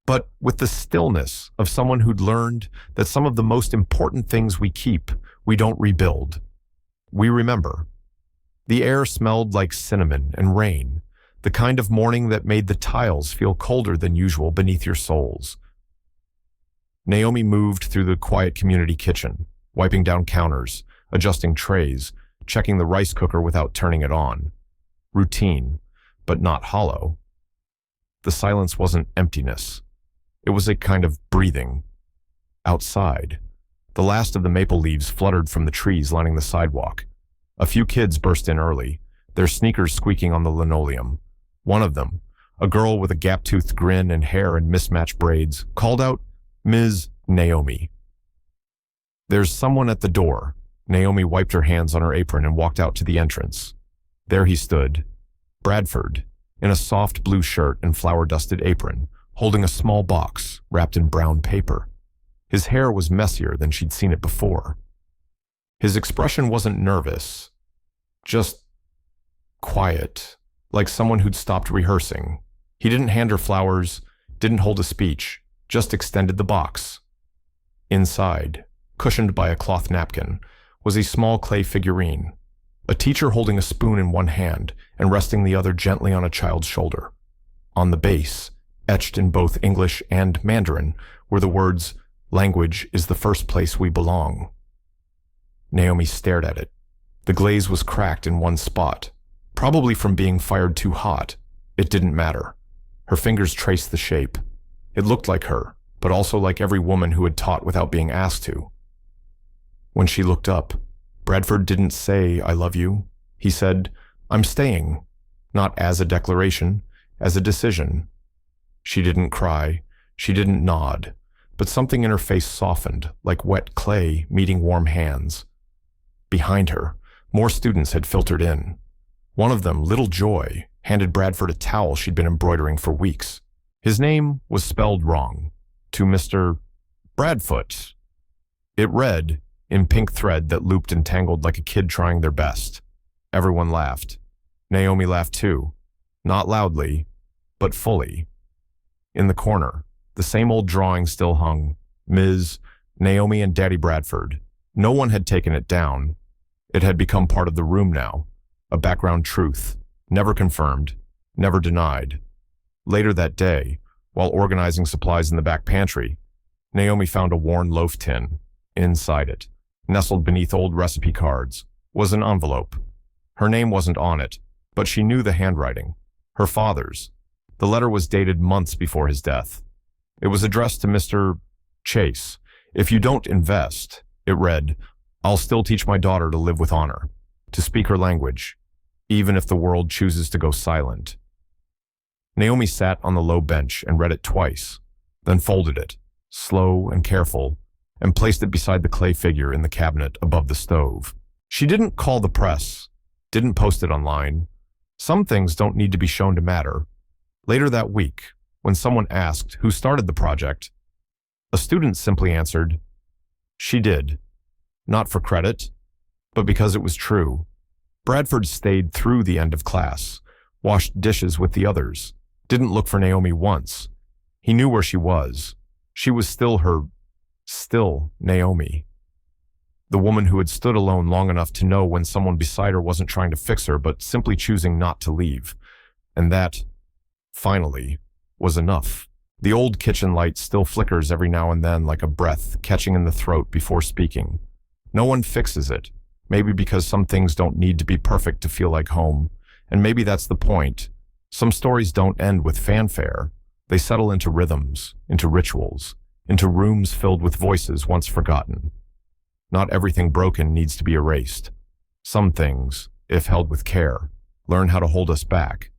but with the stillness of someone who'd learned that some of the most important things we keep, we don't rebuild. We remember. The air smelled like cinnamon and rain, the kind of morning that made the tiles feel colder than usual beneath your soles. Naomi moved through the quiet community kitchen, wiping down counters, adjusting trays, checking the rice cooker without turning it on. Routine, but not hollow. The silence wasn't emptiness. It was a kind of breathing. Outside, the last of the maple leaves fluttered from the trees lining the sidewalk. A few kids burst in early, their sneakers squeaking on the linoleum. One of them, a girl with a gap-toothed grin and hair in mismatched braids, called out, "Ms. Naomi." "There's someone at the door." Naomi wiped her hands on her apron and walked out to the entrance. There he stood, Bradford, in a soft blue shirt and flour-dusted apron, holding a small box wrapped in brown paper. His hair was messier than she'd seen it before. His expression wasn't nervous, just quiet, like someone who'd stopped rehearsing. He didn't hand her flowers, didn't hold a speech, just extended the box. Inside, cushioned by a cloth napkin, was a small clay figurine, a teacher holding a spoon in one hand and resting the other gently on a child's shoulder. On the base, etched in both English and Mandarin, were the words, "Language is the first place we belong." Naomi stared at it. The glaze was cracked in one spot, probably from being fired too hot. It didn't matter. Her fingers traced the shape. It looked like her, but also like every woman who had taught without being asked to. When she looked up, Bradford didn't say, "I love you." He said, "I'm staying," not as a declaration, as a decision. She didn't cry, she didn't nod, but something in her face softened, like wet clay meeting warm hands. Behind her, More students had filtered in. One of them, Little Joy, handed Bradford a towel she'd been embroidering for weeks. His name was spelled wrong, to Mr. Bradfoot. It read, in pink thread that looped and tangled like a kid trying their best. Everyone laughed. Naomi laughed too. Not loudly, but fully. In the corner, the same old drawing still hung. Ms. Naomi and Daddy Bradford. No one had taken it down. It had become part of the room now. A background truth. Never confirmed. Never denied. Later that day, while organizing supplies in the back pantry, Naomi found a worn loaf tin. Inside it, nestled beneath old recipe cards, was an envelope. Her name wasn't on it, but she knew the handwriting. Her father's. The letter was dated months before his death. It was addressed to Mr. Chase. If you don't invest, it read, I'll still teach my daughter to live with honor, to speak her language, even if the world chooses to go silent. Naomi sat on the low bench and read it twice, then folded it, slow and careful, and placed it beside the clay figure in the cabinet above the stove. She didn't call the press, didn't post it online. Some things don't need to be shown to matter. Later that week, when someone asked who started the project, a student simply answered, she did. Not for credit, but because it was true. Bradford stayed through the end of class, washed dishes with the others, didn't look for Naomi once. He knew where she was. She was still Naomi. The woman who had stood alone long enough to know when someone beside her wasn't trying to fix her, but simply choosing not to leave. And that, finally, was enough. The old kitchen light still flickers every now and then like a breath catching in the throat before speaking. No one fixes it, maybe because some things don't need to be perfect to feel like home, and maybe that's the point. Some stories don't end with fanfare. They settle into rhythms, into rituals, into rooms filled with voices once forgotten. Not everything broken needs to be erased. Some things, if held with care, learn how to hold us back,